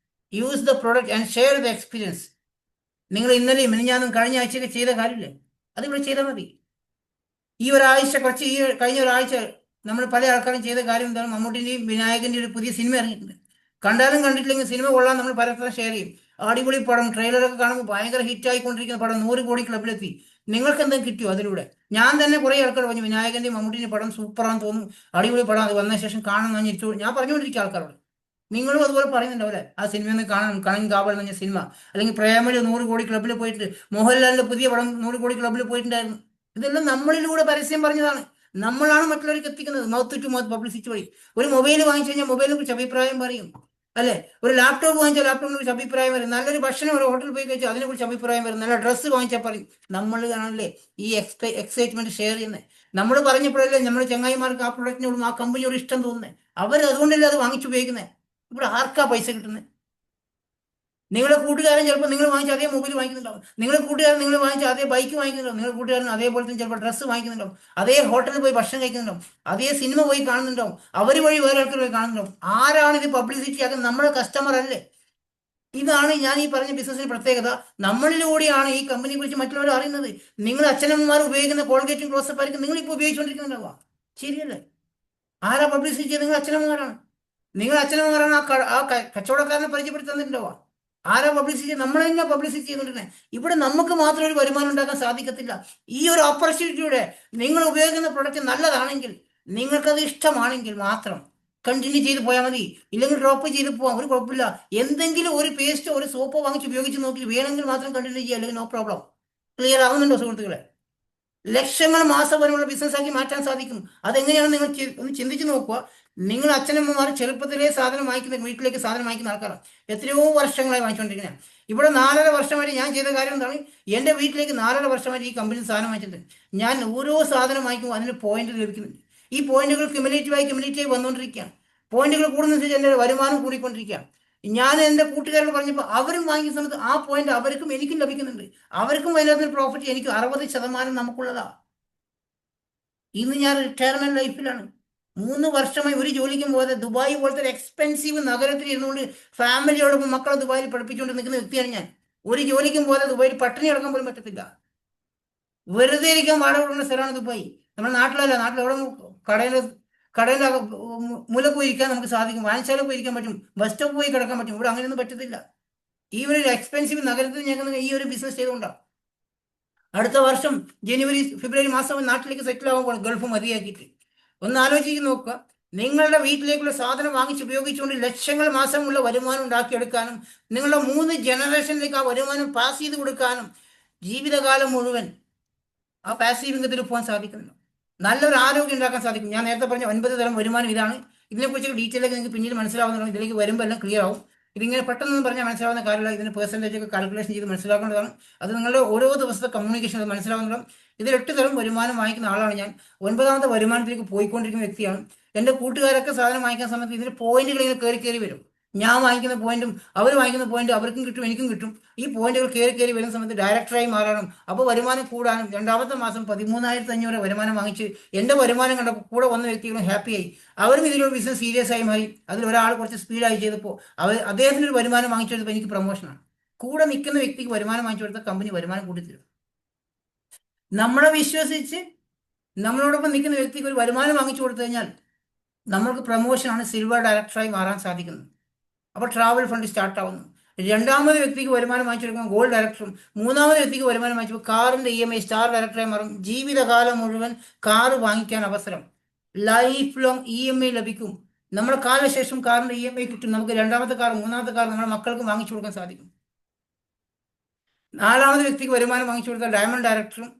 Use the product and share the experience. നിങ്ങൾ ഇന്നലെയും മിനിഞ്ഞാന്നും കഴിഞ്ഞ ആഴ്ചയൊക്കെ ചെയ്ത കാര്യമില്ലേ, അതിവിടെ ചെയ്താൽ മതി. ഈ ഒരാഴ്ച കഴിഞ്ഞ ഒരാഴ്ച നമ്മൾ പല ആൾക്കാരും ചെയ്ത കാര്യം എന്താണ്? മമ്മൂട്ടിൻ്റെയും വിനായകൻ്റെയും ഒരു പുതിയ സിനിമ ഇറങ്ങിയിട്ടുണ്ട്. കണ്ടാലും കണ്ടിട്ടില്ലെങ്കിൽ സിനിമ കൊള്ളാൻ നമ്മൾ പരസ്പരം ഷെയർ ചെയ്യും. അടിപൊളി പടം, ട്രെയിലറൊക്കെ കാണുമ്പോൾ ഭയങ്കര ഹിറ്റ് ആയിക്കൊണ്ടിരിക്കുന്ന പടം 100 കോടി ക്ലബിലെത്തി. നിങ്ങൾക്ക് എന്തെങ്കിലും കിട്ടിയോ അതിലൂടെ? ഞാൻ തന്നെ കുറേ ആൾക്കാർ പറഞ്ഞു വിനായകന്റെ മമ്മൂട്ടിന്റെ പടം സൂപ്പറാന്ന് തോന്നുന്നു, അടിപൊളി പടം, അത് വന്ന ശേഷം കാണണം എന്ന് ഞാൻ പറഞ്ഞുകൊണ്ടിരിക്കുക ആൾക്കാരോട്. നിങ്ങളും അതുപോലെ പറയുന്നുണ്ടാവില്ലേ, ആ സിനിമയിൽ നിന്ന് കാണണം, കണൻ കാവൽ എന്ന് പറഞ്ഞ സിനിമ, അല്ലെങ്കിൽ പ്രേമല് 100 കോടി ക്ലബ്ബിൽ പോയിട്ട് മോഹൻലാലിന്റെ പുതിയ പടം 100 കോടി ക്ലബ്ബിൽ പോയിട്ടുണ്ടായിരുന്നു. ഇതെല്ലാം നമ്മളിലൂടെ പരസ്യം പറഞ്ഞതാണ്. നമ്മളാണ് മറ്റുള്ളവർക്ക് എത്തിക്കുന്നത്, മൗത്ത് ടു മൗത്ത് പബ്ലിസിറ്റി വഴി. ഒരു മൊബൈൽ വാങ്ങിച്ചു കഴിഞ്ഞാൽ മൊബൈലിനെ കുറിച്ച് അഭിപ്രായം പറയും, അല്ലെ? ഒരു ലാപ്ടോപ്പ് വാങ്ങിച്ചാൽ ലാപ്ടോപ്പിനെ കുറിച്ച് അഭിപ്രായം വരും. നല്ലൊരു ഭക്ഷണം ഒരു ഹോട്ടലിൽ പോയി കഴിച്ചാൽ അതിനെക്കുറിച്ച് അഭിപ്രായം വരും. നല്ല ഡ്രസ്സ് വാങ്ങിച്ചാൽ പറയും. നമ്മൾ ആണല്ലേ ഈ എക്സൈറ്റ്മെന്റ് ഷെയർ ചെയ്യുന്നത്. നമ്മൾ പറഞ്ഞപ്പോഴല്ലേ നമ്മുടെ ചങ്ങായിമാർക്ക് ആ പ്രൊഡക്റ്റിനോടും ആ കമ്പനിയോട് ഇഷ്ടം തോന്നുന്നത്. അവർ അതുകൊണ്ടല്ലേ അത് വാങ്ങിച്ചു ഉപയോഗിക്കുന്നത്. ഇവിടെ ആർക്കാ പൈസ കിട്ടുന്നത്? നിങ്ങളുടെ കൂട്ടുകാരൻ ചിലപ്പോൾ നിങ്ങൾ വാങ്ങിച്ച അതേ മൊബൈൽ വാങ്ങിക്കുന്നുണ്ടാവും, നിങ്ങളുടെ കൂട്ടുകാരൻ നിങ്ങൾ വാങ്ങിച്ച അതേ ബൈക്ക് വാങ്ങിക്കുന്നുണ്ടാവും, നിങ്ങളുടെ കൂട്ടുകാരൻ അതേപോലെ തന്നെ ചിലപ്പോൾ ഡ്രസ്സ് വാങ്ങിക്കുന്നുണ്ടാവും, അതേ ഹോട്ടലിൽ പോയി ഭക്ഷണം കഴിക്കുന്നുണ്ടാവും, അതേ സിനിമ പോയി കാണുന്നുണ്ടാവും, അവർ വഴി വേറെ ആൾക്കാർ പോയി കാണുന്നുണ്ടാവും. ആരാണ് ഇത് പബ്ലിസിറ്റി ആക്കുന്നത്? നമ്മുടെ കസ്റ്റമർ അല്ലേ? ഇതാണ് ഞാൻ ഈ പറഞ്ഞ ബിസിനസിന്റെ പ്രത്യേകത. നമ്മളിലൂടെയാണ് ഈ കമ്പനിയെ കുറിച്ച് മറ്റുള്ളവർ അറിയുന്നത്. നിങ്ങൾ അച്ഛനമ്മമാർ ഉപയോഗിക്കുന്ന കോൾഗേറ്റും ക്ലോസപ്പ് ആയിരിക്കും നിങ്ങൾ ഇപ്പോൾ ഉപയോഗിച്ചുകൊണ്ടിരിക്കുന്നുണ്ടാവുക. ശരിയല്ലേ? ആരാ പബ്ലിസിറ്റി ചെയ്ത്? നിങ്ങൾ അച്ഛനമ്മമാരാണ്. നിങ്ങൾ അച്ഛനമ്മമാരാണ് ആ കച്ചവടക്കാരനെ പരിചയപ്പെടുത്തി തന്നിട്ടുണ്ടാവുക. ആരാ പബ്ലിസിറ്റി? നമ്മളെ തന്നെ പബ്ലിസിറ്റി ചെയ്തുകൊണ്ടിരുന്നത്. ഇവിടെ നമുക്ക് മാത്രം ഒരു വരുമാനം ഉണ്ടാക്കാൻ സാധിക്കത്തില്ല. ഈ ഒരു ഓപ്പർച്യൂണിറ്റിയുടെ നിങ്ങൾ ഉപയോഗിക്കുന്ന പ്രൊഡക്റ്റ് നല്ലതാണെങ്കിൽ, നിങ്ങൾക്കത് ഇഷ്ടമാണെങ്കിൽ മാത്രം കണ്ടിന്യൂ ചെയ്ത് പോയാൽ മതി. ഇല്ലെങ്കിൽ ഡ്രോപ്പ് ചെയ്ത് പോവാം, ഒരു കുഴപ്പമില്ല. എന്തെങ്കിലും ഒരു പേസ്റ്റോ ഒരു സോപ്പോ വാങ്ങിച്ച് ഉപയോഗിച്ച് നോക്കി വേണമെങ്കിൽ മാത്രം കണ്ടിന്യൂ ചെയ്യുക, അല്ലെങ്കിൽ നോ പ്രോബ്ലം. ക്ലിയർ ആവുന്നുണ്ടോ സുഹൃത്തുക്കളെ? ലക്ഷങ്ങൾ മാസം വരെയുള്ള ബിസിനസ്സാക്കി മാറ്റാൻ സാധിക്കും. അതെങ്ങനെയാണ് നിങ്ങൾ ഒന്ന് ചിന്തിച്ച് നോക്കുക. നിങ്ങൾ അച്ഛനമ്മമാർ ചെറുപ്പത്തിലേ സാധനം വാങ്ങിക്കുന്ന, വീട്ടിലേക്ക് സാധനം വാങ്ങിക്കുന്ന ആൾക്കാരാണ്. എത്രയോ വർഷങ്ങളായി വാങ്ങിച്ചുകൊണ്ടിരിക്കുന്നത്. ഇവിടെ 4.5 വർഷമായിട്ട് ഞാൻ ചെയ്ത കാര്യം എന്താണ്? എൻ്റെ വീട്ടിലേക്ക് 4.5 വർഷമായിട്ട് ഈ കമ്പനി സാധനം വാങ്ങിച്ചിട്ടുണ്ട്. ഞാൻ ഓരോ സാധനം വാങ്ങിക്കുമ്പോൾ അതിന് പോയിന്റ് ലഭിക്കുന്നുണ്ട്. ഈ പോയിന്റുകൾ ക്യുമുലേറ്റീവായി വന്നുകൊണ്ടിരിക്കുകയാണ്. പോയിന്റുകൾ കൂടുന്നതനുസരിച്ച് എൻ്റെ വരുമാനം കൂടിക്കൊണ്ടിരിക്കുകയാണ്. ഞാൻ എൻ്റെ കൂട്ടുകാരോട് പറഞ്ഞപ്പോൾ അവരും വാങ്ങിക്കുന്ന സമയത്ത് ആ പോയിന്റ് അവർക്കും എനിക്കും ലഭിക്കുന്നുണ്ട്. അവർക്കും അതിനകത്ത് പ്രോഫിറ്റ്, എനിക്ക് 60% നമുക്കുള്ളതാ. ഇന്ന് ഞാൻ റിട്ടയർമെന്റ് ലൈഫിലാണ്. 3 വർഷമായി ഒരു ജോലിക്കും പോകാതെ ദുബായ് പോലത്തെ ഒരു എക്സ്പെൻസീവ് നഗരത്തിൽ ഇരുന്നുകൊണ്ട് ഫാമിലിയോടൊപ്പം മക്കളെ ദുബായിൽ പഠിപ്പിച്ചുകൊണ്ട് നിൽക്കുന്ന വ്യക്തിയാണ് ഞാൻ. ഒരു ജോലിക്കും പോകാതെ ദുബായിൽ പട്ടിണി അടക്കാൻ പോലും പറ്റത്തില്ല. വെറുതെ ഇരിക്കാൻ വാടക കൊടുക്കുന്ന സ്ഥലമാണ് ദുബായ്. നമ്മുടെ നാട്ടിലല്ല. നാട്ടിൽ എവിടെ കടയിൽ കടയിൽ മൂല പോയി ഇരിക്കാൻ നമുക്ക് സാധിക്കും, വായനശാല പോയി ഇരിക്കാൻ പറ്റും, ബസ് സ്റ്റോപ്പ് പോയി കിടക്കാൻ പറ്റും. ഇവിടെ അങ്ങനെയൊന്നും പറ്റത്തില്ല. ഈ ഒരു എക്സ്പെൻസീവ് നഗരത്തിൽ ഞങ്ങൾ ഈ ഒരു ബിസിനസ് ചെയ്തുകൊണ്ടാണ്. അടുത്ത വർഷം ജനുവരി ഫെബ്രുവരി മാസം നാട്ടിലേക്ക് സെറ്റിൽ ആവാൻ പോകണം, ഗൾഫ് മതിയാക്കിയിട്ട്. ഒന്ന് ആലോചിച്ച് നോക്കുക. നിങ്ങളുടെ വീട്ടിലേക്കുള്ള സാധനം വാങ്ങിച്ച് ഉപയോഗിച്ചുകൊണ്ട് ലക്ഷങ്ങൾ മാസമുള്ള വരുമാനം ഉണ്ടാക്കിയെടുക്കാനും, നിങ്ങളുടെ 3 ജനറേഷനിലേക്ക് ആ വരുമാനം പാസ് ചെയ്ത് കൊടുക്കാനും ജീവിതകാലം മുഴുവൻ ആ പാസീവ് ഇൻകത്തിൽ പോകാൻ സാധിക്കുന്നുണ്ട്. നല്ലൊരു ആരോഗ്യം ഉണ്ടാക്കാൻ സാധിക്കും. ഞാൻ നേരത്തെ പറഞ്ഞ 9 തരം വരുമാനം ഇതാണ്. ഇതിനെക്കുറിച്ച് ഡീറ്റെയിലൊക്കെ നിങ്ങൾക്ക് പിന്നീട് മനസ്സിലാവുന്നതാണ്. ഇതിലേക്ക് വരുമ്പോൾ എല്ലാം ക്ലിയർ ആവും. ഇതിങ്ങനെ പെട്ടെന്നൊന്നും പറഞ്ഞാൽ മനസ്സിലാവുന്ന കാര്യമില്ല. ഇതിന് പെർസെൻറ്റേജ് ഒക്കെ കാൽക്കുലേഷൻ ചെയ്ത് മനസ്സിലാക്കേണ്ടതാണ്. അത് നിങ്ങളുടെ ഓരോ ദിവസത്തെ കമ്മ്യൂണിക്കേഷൻ അത് മനസ്സിലാവുന്നതാണ്. ഇതിൽ 8 തരം വരുമാനം വാങ്ങിക്കുന്ന ആളാണ് ഞാൻ. 9ാമത്തെ വരുമാനത്തിലേക്ക് പോയിക്കൊണ്ടിരിക്കുന്ന വ്യക്തിയാണ്. എൻ്റെ കൂട്ടുകാരൊക്കെ സാധനം വാങ്ങിക്കുന്ന സമയത്ത് ഇതിന് പോയിന്റുകൾ ഇങ്ങനെ കയറി വരും. ഞാൻ വാങ്ങിക്കുന്ന പോയിന്റും അവർ വാങ്ങിക്കുന്ന പോയിന്റും അവർക്കും കിട്ടും, എനിക്കും കിട്ടും. ഈ പോയിന്റുകൾ കയറി വരുന്ന സമയത്ത് ഡയറക്ടറായി മാറാനും അപ്പോൾ വരുമാനം കൂടാനും 2ാമത്തെ മാസം 13,500 വരുമാനം വാങ്ങിച്ച് എൻ്റെ വരുമാനം കണ്ടപ്പോൾ കൂടെ വന്ന വ്യക്തികളും ഹാപ്പിയായി. അവരും ഇതിലൊരു ബിസിനസ് സീരിയസ് ആയി മാറി. അതിൽ ഒരാൾ കുറച്ച് സ്പീഡായി ചെയ്തപ്പോൾ അദ്ദേഹത്തിന് ഒരു വരുമാനം വാങ്ങിച്ചെടുത്തപ്പോൾ എനിക്ക് പ്രൊമോഷനാണ്. കൂടെ നിൽക്കുന്ന വ്യക്തിക്ക് വരുമാനം വാങ്ങിച്ചു കൊടുത്ത കമ്പനി വരുമാനം കൂട്ടിത്തരും. നമ്മളെ വിശ്വസിച്ച് നമ്മളോടൊപ്പം നിൽക്കുന്ന വ്യക്തിക്ക് ഒരു വരുമാനം വാങ്ങിച്ചു കൊടുത്തു കഴിഞ്ഞാൽ നമ്മൾക്ക് പ്രൊമോഷനാണ്, സിൽവർ ഡയറക്ടറായി മാറാൻ സാധിക്കുന്നത്. അപ്പോൾ ട്രാവൽ ഫണ്ട് സ്റ്റാർട്ട് ആവുന്നു. 2ാമത് വ്യക്തിക്ക് വരുമാനം വാങ്ങിച്ചെടുക്കുമ്പോൾ ഗോൾഡ് ഡയറക്ടറും, 3ാമത് വ്യക്തിക്ക് വരുമാനം വാങ്ങിച്ചപ്പോൾ കാറിൻ്റെ EMI സ്റ്റാർ ഡയറക്ടറായി മാറും. ജീവിതകാലം മുഴുവൻ കാറ് വാങ്ങിക്കാൻ അവസരം, ലൈഫ് ലോങ് EMI ലഭിക്കും. നമ്മുടെ കാലശേഷം കാറിൻ്റെ EMI കിട്ടും. നമുക്ക് 2ാമത്തെ കാർ 3ാമത്തെ കാർ നമ്മുടെ മക്കൾക്ക് വാങ്ങിച്ചു കൊടുക്കാൻ സാധിക്കും. 4ാമത് വ്യക്തിക്ക് വരുമാനം വാങ്ങിച്ചു കൊടുത്താൽ ഡയമണ്ട് ഡയറക്ടറും,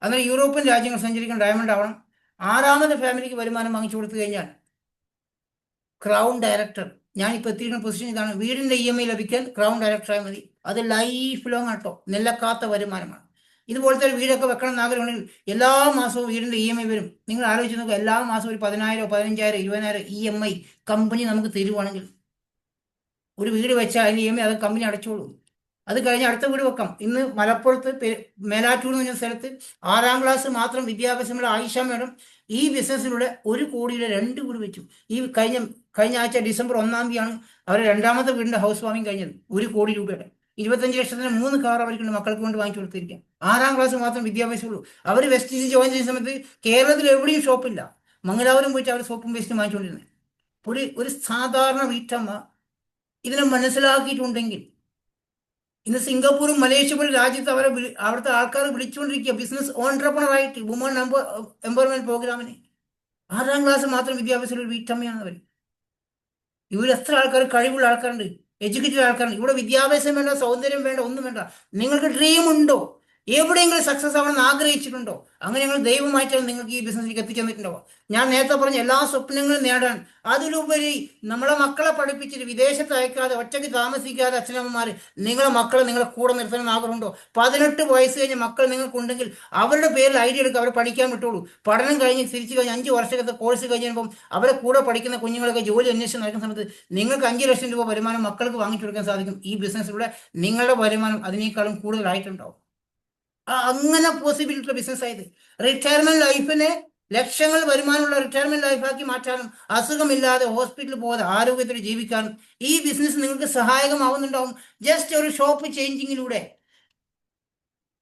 അങ്ങനെ യൂറോപ്യൻ രാജ്യങ്ങൾ സഞ്ചരിക്കാൻ ഡയമണ്ട് ആവണം. 6ാമത് ഫാമിലിക്ക് വരുമാനം വാങ്ങിച്ചു കൊടുത്തു കഴിഞ്ഞാൽ ക്രൗൺ ഡയറക്ടർ. ഞാനിപ്പോൾ എത്തിയിരിക്കുന്ന പൊസിഷൻ ഇതാണ്. വീടിൻ്റെ EMI ലഭിക്കാൻ ക്രൗൺ ഡയറക്ടറായി മതി. അത് ലൈഫ് ലോങ് ആട്ടോ, നിലക്കാത്ത വരുമാനമാണ്. ഇതുപോലത്തെ ഒരു വീടൊക്കെ വെക്കണം എന്ന് ആഗ്രഹമുണ്ടെങ്കിൽ എല്ലാ മാസവും വീടിൻ്റെ EMI വരും. നിങ്ങൾ ആലോചിച്ച് നോക്കുക, എല്ലാ മാസവും ഒരു 10,000, 15,000, 20,000 EMI കമ്പനി നമുക്ക് തരുവാണെങ്കിൽ ഒരു വീട് വെച്ചാൽ അതിന് EMI അത് കമ്പനി അടച്ചോളൂ. അത് കഴിഞ്ഞ് അടുത്ത വീട് വെക്കാം. ഇന്ന് മലപ്പുറത്ത് മേലാറ്റൂർ എന്ന് പറഞ്ഞ സ്ഥലത്ത് 6ാം ക്ലാസ് മാത്രം വിദ്യാഭ്യാസമുള്ള ആയിഷ മേഡം ഈ ബിസിനസ്സിലൂടെ 1 കോടിയുടെ 2 വീട് വെച്ചു. ഈ കഴിഞ്ഞ ആഴ്ച ഡിസംബർ 1-ാം തീയതിയാണ് അവർ 2ാമത്തെ വീടിന്റെ ഹൗസ് വാമിങ് കഴിഞ്ഞത്. 1 കോടി രൂപയുടെ 25 ലക്ഷത്തിന് 3 കാർ അവർക്ക് മക്കൾക്ക് കൊണ്ട് വാങ്ങിച്ചു കൊടുത്തിരിക്കാം. 6ാം ക്ലാസ് മാത്രം വിദ്യാഭ്യാസമുള്ളൂ. അവർ വെസ്റ്റ് ഈസ്റ്റ് ജോയിൻ ചെയ്യുന്ന സമയത്ത് കേരളത്തിൽ എവിടെയും ഷോപ്പില്ല. മംഗലാപുരം പോയിട്ട് അവർ സോപ്പും വേസ്റ്റും വാങ്ങിച്ചുകൊണ്ടിരുന്നത്. ഒരു സാധാരണ വീട്ടമ്മ ഇതിനെ മനസ്സിലാക്കിയിട്ടുണ്ടെങ്കിൽ ഇന്ന് സിംഗപ്പൂരും മലേഷ്യ പോലും രാജ്യത്ത് അവിടുത്തെ ആൾക്കാർ വിളിച്ചുകൊണ്ടിരിക്കുക ബിസിനസ് ഓൺട്രപ്രണർ ആയിട്ട് വുമൺ എംപവർമെന്റ് പ്രോഗ്രാമിന്. 6ാം ക്ലാസ് മാത്രം വിദ്യാഭ്യാസമുള്ള ഒരു വീട്ടമ്മയാണ് അവർ. ഇവിടെ എത്ര ആൾക്കാർ, കഴിവുള്ള ആൾക്കാരുണ്ട്, എഡ്യൂക്കേറ്റഡ് ആൾക്കാരുണ്ട്. ഇവിടെ വിദ്യാഭ്യാസം വേണ്ട, സൗന്ദര്യം വേണ്ട, ഒന്നും വേണ്ട. നിങ്ങൾക്ക് ഡ്രീം ഉണ്ടോ? എവിടെയെങ്കിലും സക്സസ് ആവണമെന്ന് ആഗ്രഹിച്ചിട്ടുണ്ടോ? അങ്ങനെ ഞങ്ങൾ ദൈവമായിട്ടാണ് നിങ്ങൾക്ക് ഈ ബിസിനസ്സിലേക്ക് എത്തിച്ചെന്നിട്ടുണ്ടോ? ഞാൻ നേരത്തെ പറഞ്ഞ എല്ലാ സ്വപ്നങ്ങളും നേടാൻ, അതിലുപരി നമ്മളെ മക്കളെ പഠിപ്പിച്ചിട്ട് വിദേശത്ത് അയക്കാതെ ഒറ്റയ്ക്ക് താമസിക്കാതെ അച്ഛനമ്മമാർ നിങ്ങളെ മക്കളെ നിങ്ങളെ കൂടെ നിർത്തണമെന്ന് ആഗ്രഹമുണ്ടോ? 18 വയസ്സ് കഴിഞ്ഞ മക്കൾ നിങ്ങൾക്കുണ്ടെങ്കിൽ അവരുടെ പേരിൽ ഐഡിയ എടുക്കുക, അവരെ പഠിക്കാൻ വിട്ടോളൂ. പഠനം കഴിഞ്ഞ് തിരിച്ചു കഴിഞ്ഞ് 5 വർഷത്തെ കോഴ്സ് കഴിഞ്ഞപ്പം അവരെ കൂടെ പഠിക്കുന്ന കുഞ്ഞുങ്ങളൊക്കെ ജോലി അന്വേഷിച്ച് നടക്കുന്ന സമയത്ത് നിങ്ങൾക്ക് 5 ലക്ഷം രൂപ വരുമാനം മക്കൾക്ക് വാങ്ങിച്ചു കൊടുക്കാൻ സാധിക്കും. ഈ ബിസിനസ്സിലൂടെ നിങ്ങളുടെ വരുമാനം അതിനേക്കാളും കൂടുതലായിട്ടുണ്ടാവും. അങ്ങനെ പോസിബിലിറ്റി ബിസിനസ് ആയത്. റിട്ടയർമെന്റ് ലൈഫിനെ ലക്ഷങ്ങൾ വരുമാനമുള്ള റിട്ടയർമെന്റ് ലൈഫാക്കി മാറ്റാനും അസുഖമില്ലാതെ ഹോസ്പിറ്റലിൽ പോകാതെ ആരോഗ്യത്തോടെ ജീവിക്കാനും ഈ ബിസിനസ് നിങ്ങൾക്ക് സഹായകമാവുന്നുണ്ടാവും. ജസ്റ്റ് ഒരു ഷോപ്പ് ചേഞ്ചിങ്ങിലൂടെ.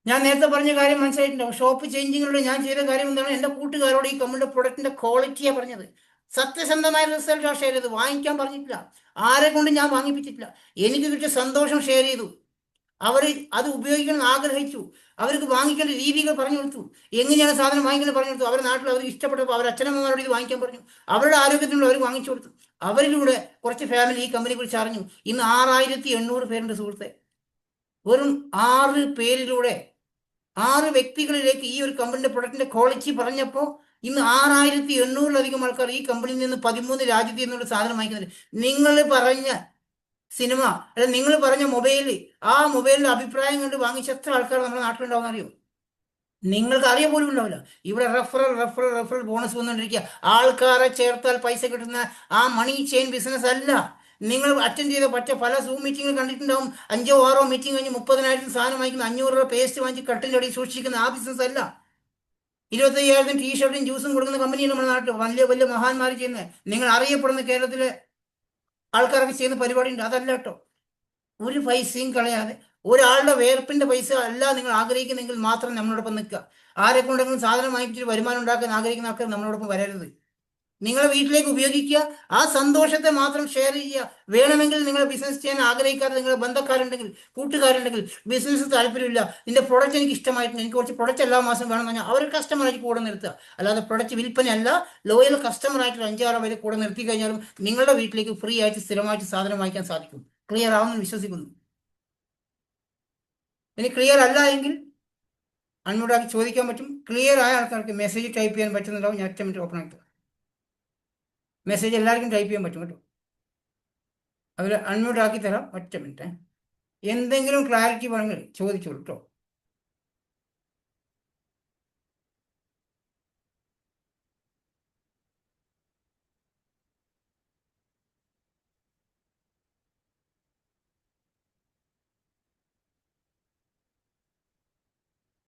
ഞാൻ നേരത്തെ പറഞ്ഞ കാര്യം മനസ്സിലായിട്ടുണ്ടാവും. ഷോപ്പ് ചേഞ്ചിങ്ങിലൂടെ ഞാൻ ചെയ്ത കാര്യം എന്താണ്? എൻ്റെ കൂട്ടുകാരോട് ഈ കമ്പനിയുടെ പ്രൊഡക്റ്റിന്റെ ക്വാളിറ്റിയാണ് പറഞ്ഞത്. സത്യസന്ധമായ റിസൾട്ടാണ് ഷെയർ ചെയ്തത്. വാങ്ങിക്കാൻ പറഞ്ഞിട്ടില്ല, ആരെ കൊണ്ട് ഞാൻ വാങ്ങിപ്പിച്ചിട്ടില്ല. എനിക്ക് കിട്ടിയ സന്തോഷം ഷെയർ ചെയ്തു. അവർ അത് ഉപയോഗിക്കണം ആഗ്രഹിച്ചു. അവർക്ക് വാങ്ങിക്കേണ്ട രീതികൾ പറഞ്ഞു കൊടുത്തു, എങ്ങനെയാണ് സാധനം വാങ്ങിക്കുന്നത് പറഞ്ഞു കൊടുത്തു. അവരുടെ നാട്ടിൽ അവർക്ക് ഇഷ്ടപ്പെട്ടപ്പോൾ അവർ അച്ഛനമ്മമാരോട് ഇത് വാങ്ങിക്കാൻ പറഞ്ഞു. അവരുടെ ആരോഗ്യത്തിനുള്ള അവർ വാങ്ങിച്ചു കൊടുത്തു. അവരിലൂടെ കുറച്ച് ഫാമിലി ഈ കമ്പനിയെ കുറിച്ച് അറിഞ്ഞു. ഇന്ന് 6800 പേരുണ്ട് സുഹൃത്തെ. വെറും 6 പേരിലൂടെ, 6 വ്യക്തികളിലേക്ക് ഈ ഒരു കമ്പനിയുടെ പ്രൊഡക്റ്റിന്റെ ക്വാളിറ്റി പറഞ്ഞപ്പോൾ ഇന്ന് 6800-ലധികം ആൾക്കാർ ഈ കമ്പനിയിൽ നിന്ന് 13 രാജ്യത്ത് നിന്നുള്ള സാധനം വാങ്ങിക്കുന്നുണ്ട്. നിങ്ങൾ പറഞ്ഞ സിനിമ, അല്ല നിങ്ങൾ പറഞ്ഞ മൊബൈൽ, ആ മൊബൈലിന്റെ അഭിപ്രായം കണ്ട് വാങ്ങിച്ച എത്ര ആൾക്കാർ നമ്മുടെ നാട്ടിലുണ്ടാവുന്ന അറിയോ? നിങ്ങൾക്ക് അറിയ പോലും ഉണ്ടാവില്ല. ഇവിടെ റെഫറൽ ബോണസ് വന്നുകൊണ്ടിരിക്കുക. ആൾക്കാരെ ചേർത്താൽ പൈസ കിട്ടുന്ന ആ മണി ചെയിൻ ബിസിനസ് അല്ല. നിങ്ങൾ അറ്റൻഡ് ചെയ്ത പല സൂം മീറ്റിംഗുകൾ കണ്ടിട്ടുണ്ടാവും. 5-6 മീറ്റിംഗ് കഴിഞ്ഞ് 30,000 സാധനം വാങ്ങിക്കുന്ന, 500 രൂപ പേസ്റ്റ് വാങ്ങിച്ച് കട്ടിൻ്റെ അടിയിൽ സൂക്ഷിക്കുന്ന ആ ബിസിനസ് അല്ല. 25,000 ടീഷർട്ടും ജ്യൂസും കൊടുക്കുന്ന കമ്പനിയാണ് നമ്മുടെ നാട്ടിൽ വലിയ വലിയ മഹാന്മാർ ചെയ്യുന്നത്. നിങ്ങൾ അറിയപ്പെടുന്ന കേരളത്തിലെ ആൾക്കാരൊക്കെ ചെയ്യുന്ന പരിപാടി ഉണ്ട്. അതല്ല കേട്ടോ. ഒരു പൈസയും കളയാതെ ഒരാളുടെ വേർപ്പിന്റെ പൈസ അല്ല നിങ്ങൾ ആഗ്രഹിക്കുന്നെങ്കിൽ മാത്രം നമ്മളോടൊപ്പം നിൽക്കുക. ആരെ കൊണ്ടെങ്കിലും സാധനം വാങ്ങിച്ചിട്ട് വരുമാനം ഉണ്ടാക്കാൻ ആഗ്രഹിക്കുന്ന ആൾക്കാർ നമ്മളോടൊപ്പം വരരുത്. നിങ്ങളെ വീട്ടിലേക്ക് ഉപയോഗിക്കുക, ആ സന്തോഷത്തെ മാത്രം ഷെയർ ചെയ്യുക. വേണമെങ്കിൽ നിങ്ങൾ ബിസിനസ് ചെയ്യാൻ ആഗ്രഹിക്കാതെ നിങ്ങളുടെ ബന്ധക്കാരുണ്ടെങ്കിൽ, കൂട്ടുകാരുണ്ടെങ്കിൽ, ബിസിനസ് താല്പര്യമില്ല, നിന്റെ പ്രൊഡക്റ്റ് എനിക്ക് ഇഷ്ടമായിട്ടുണ്ട്, എനിക്ക് കുറച്ച് പ്രൊഡക്റ്റ് എല്ലാ മാസം വേണമെന്ന് പറഞ്ഞാൽ അവർ കസ്റ്റമറായിട്ട് കൂടെ നിർത്തുക. അല്ലാതെ പ്രൊഡക്റ്റ് വിൽപ്പനയല്ല, ലോയൽ കസ്റ്റമറായിട്ട് 5-6 പേര് കൂടെ നിർത്തി കഴിഞ്ഞാലും നിങ്ങളുടെ വീട്ടിലേക്ക് ഫ്രീ ആയിട്ട് സ്ഥിരമായിട്ട് സാധനം വാങ്ങിക്കാൻ സാധിക്കും. ക്ലിയർ ആവുമെന്ന് വിശ്വസിക്കുന്നു. ഇനി ക്ലിയർ അല്ല എങ്കിൽ അൺമ്യൂട്ടാക്കി ചോദിക്കാൻ പറ്റും. ക്ലിയർ ആയ ആൾക്കാർക്ക് മെസ്സേജ് ടൈപ്പ് ചെയ്യാൻ പറ്റുന്നുണ്ടാവും. ഞാൻ 1 മിനിറ്റ് ഓപ്പൺ ആക്കി മെസ്സേജ് എല്ലാവർക്കും ടൈപ്പ് ചെയ്യാൻ പറ്റും കേട്ടോ. അവർ അൺമ്യൂട്ട് ആക്കി തരാം. 1 മിനിറ്റ്. എന്തെങ്കിലും ക്ലാരിറ്റി വേണമെങ്കിൽ ചോദിച്ചോളൂ കേട്ടോ.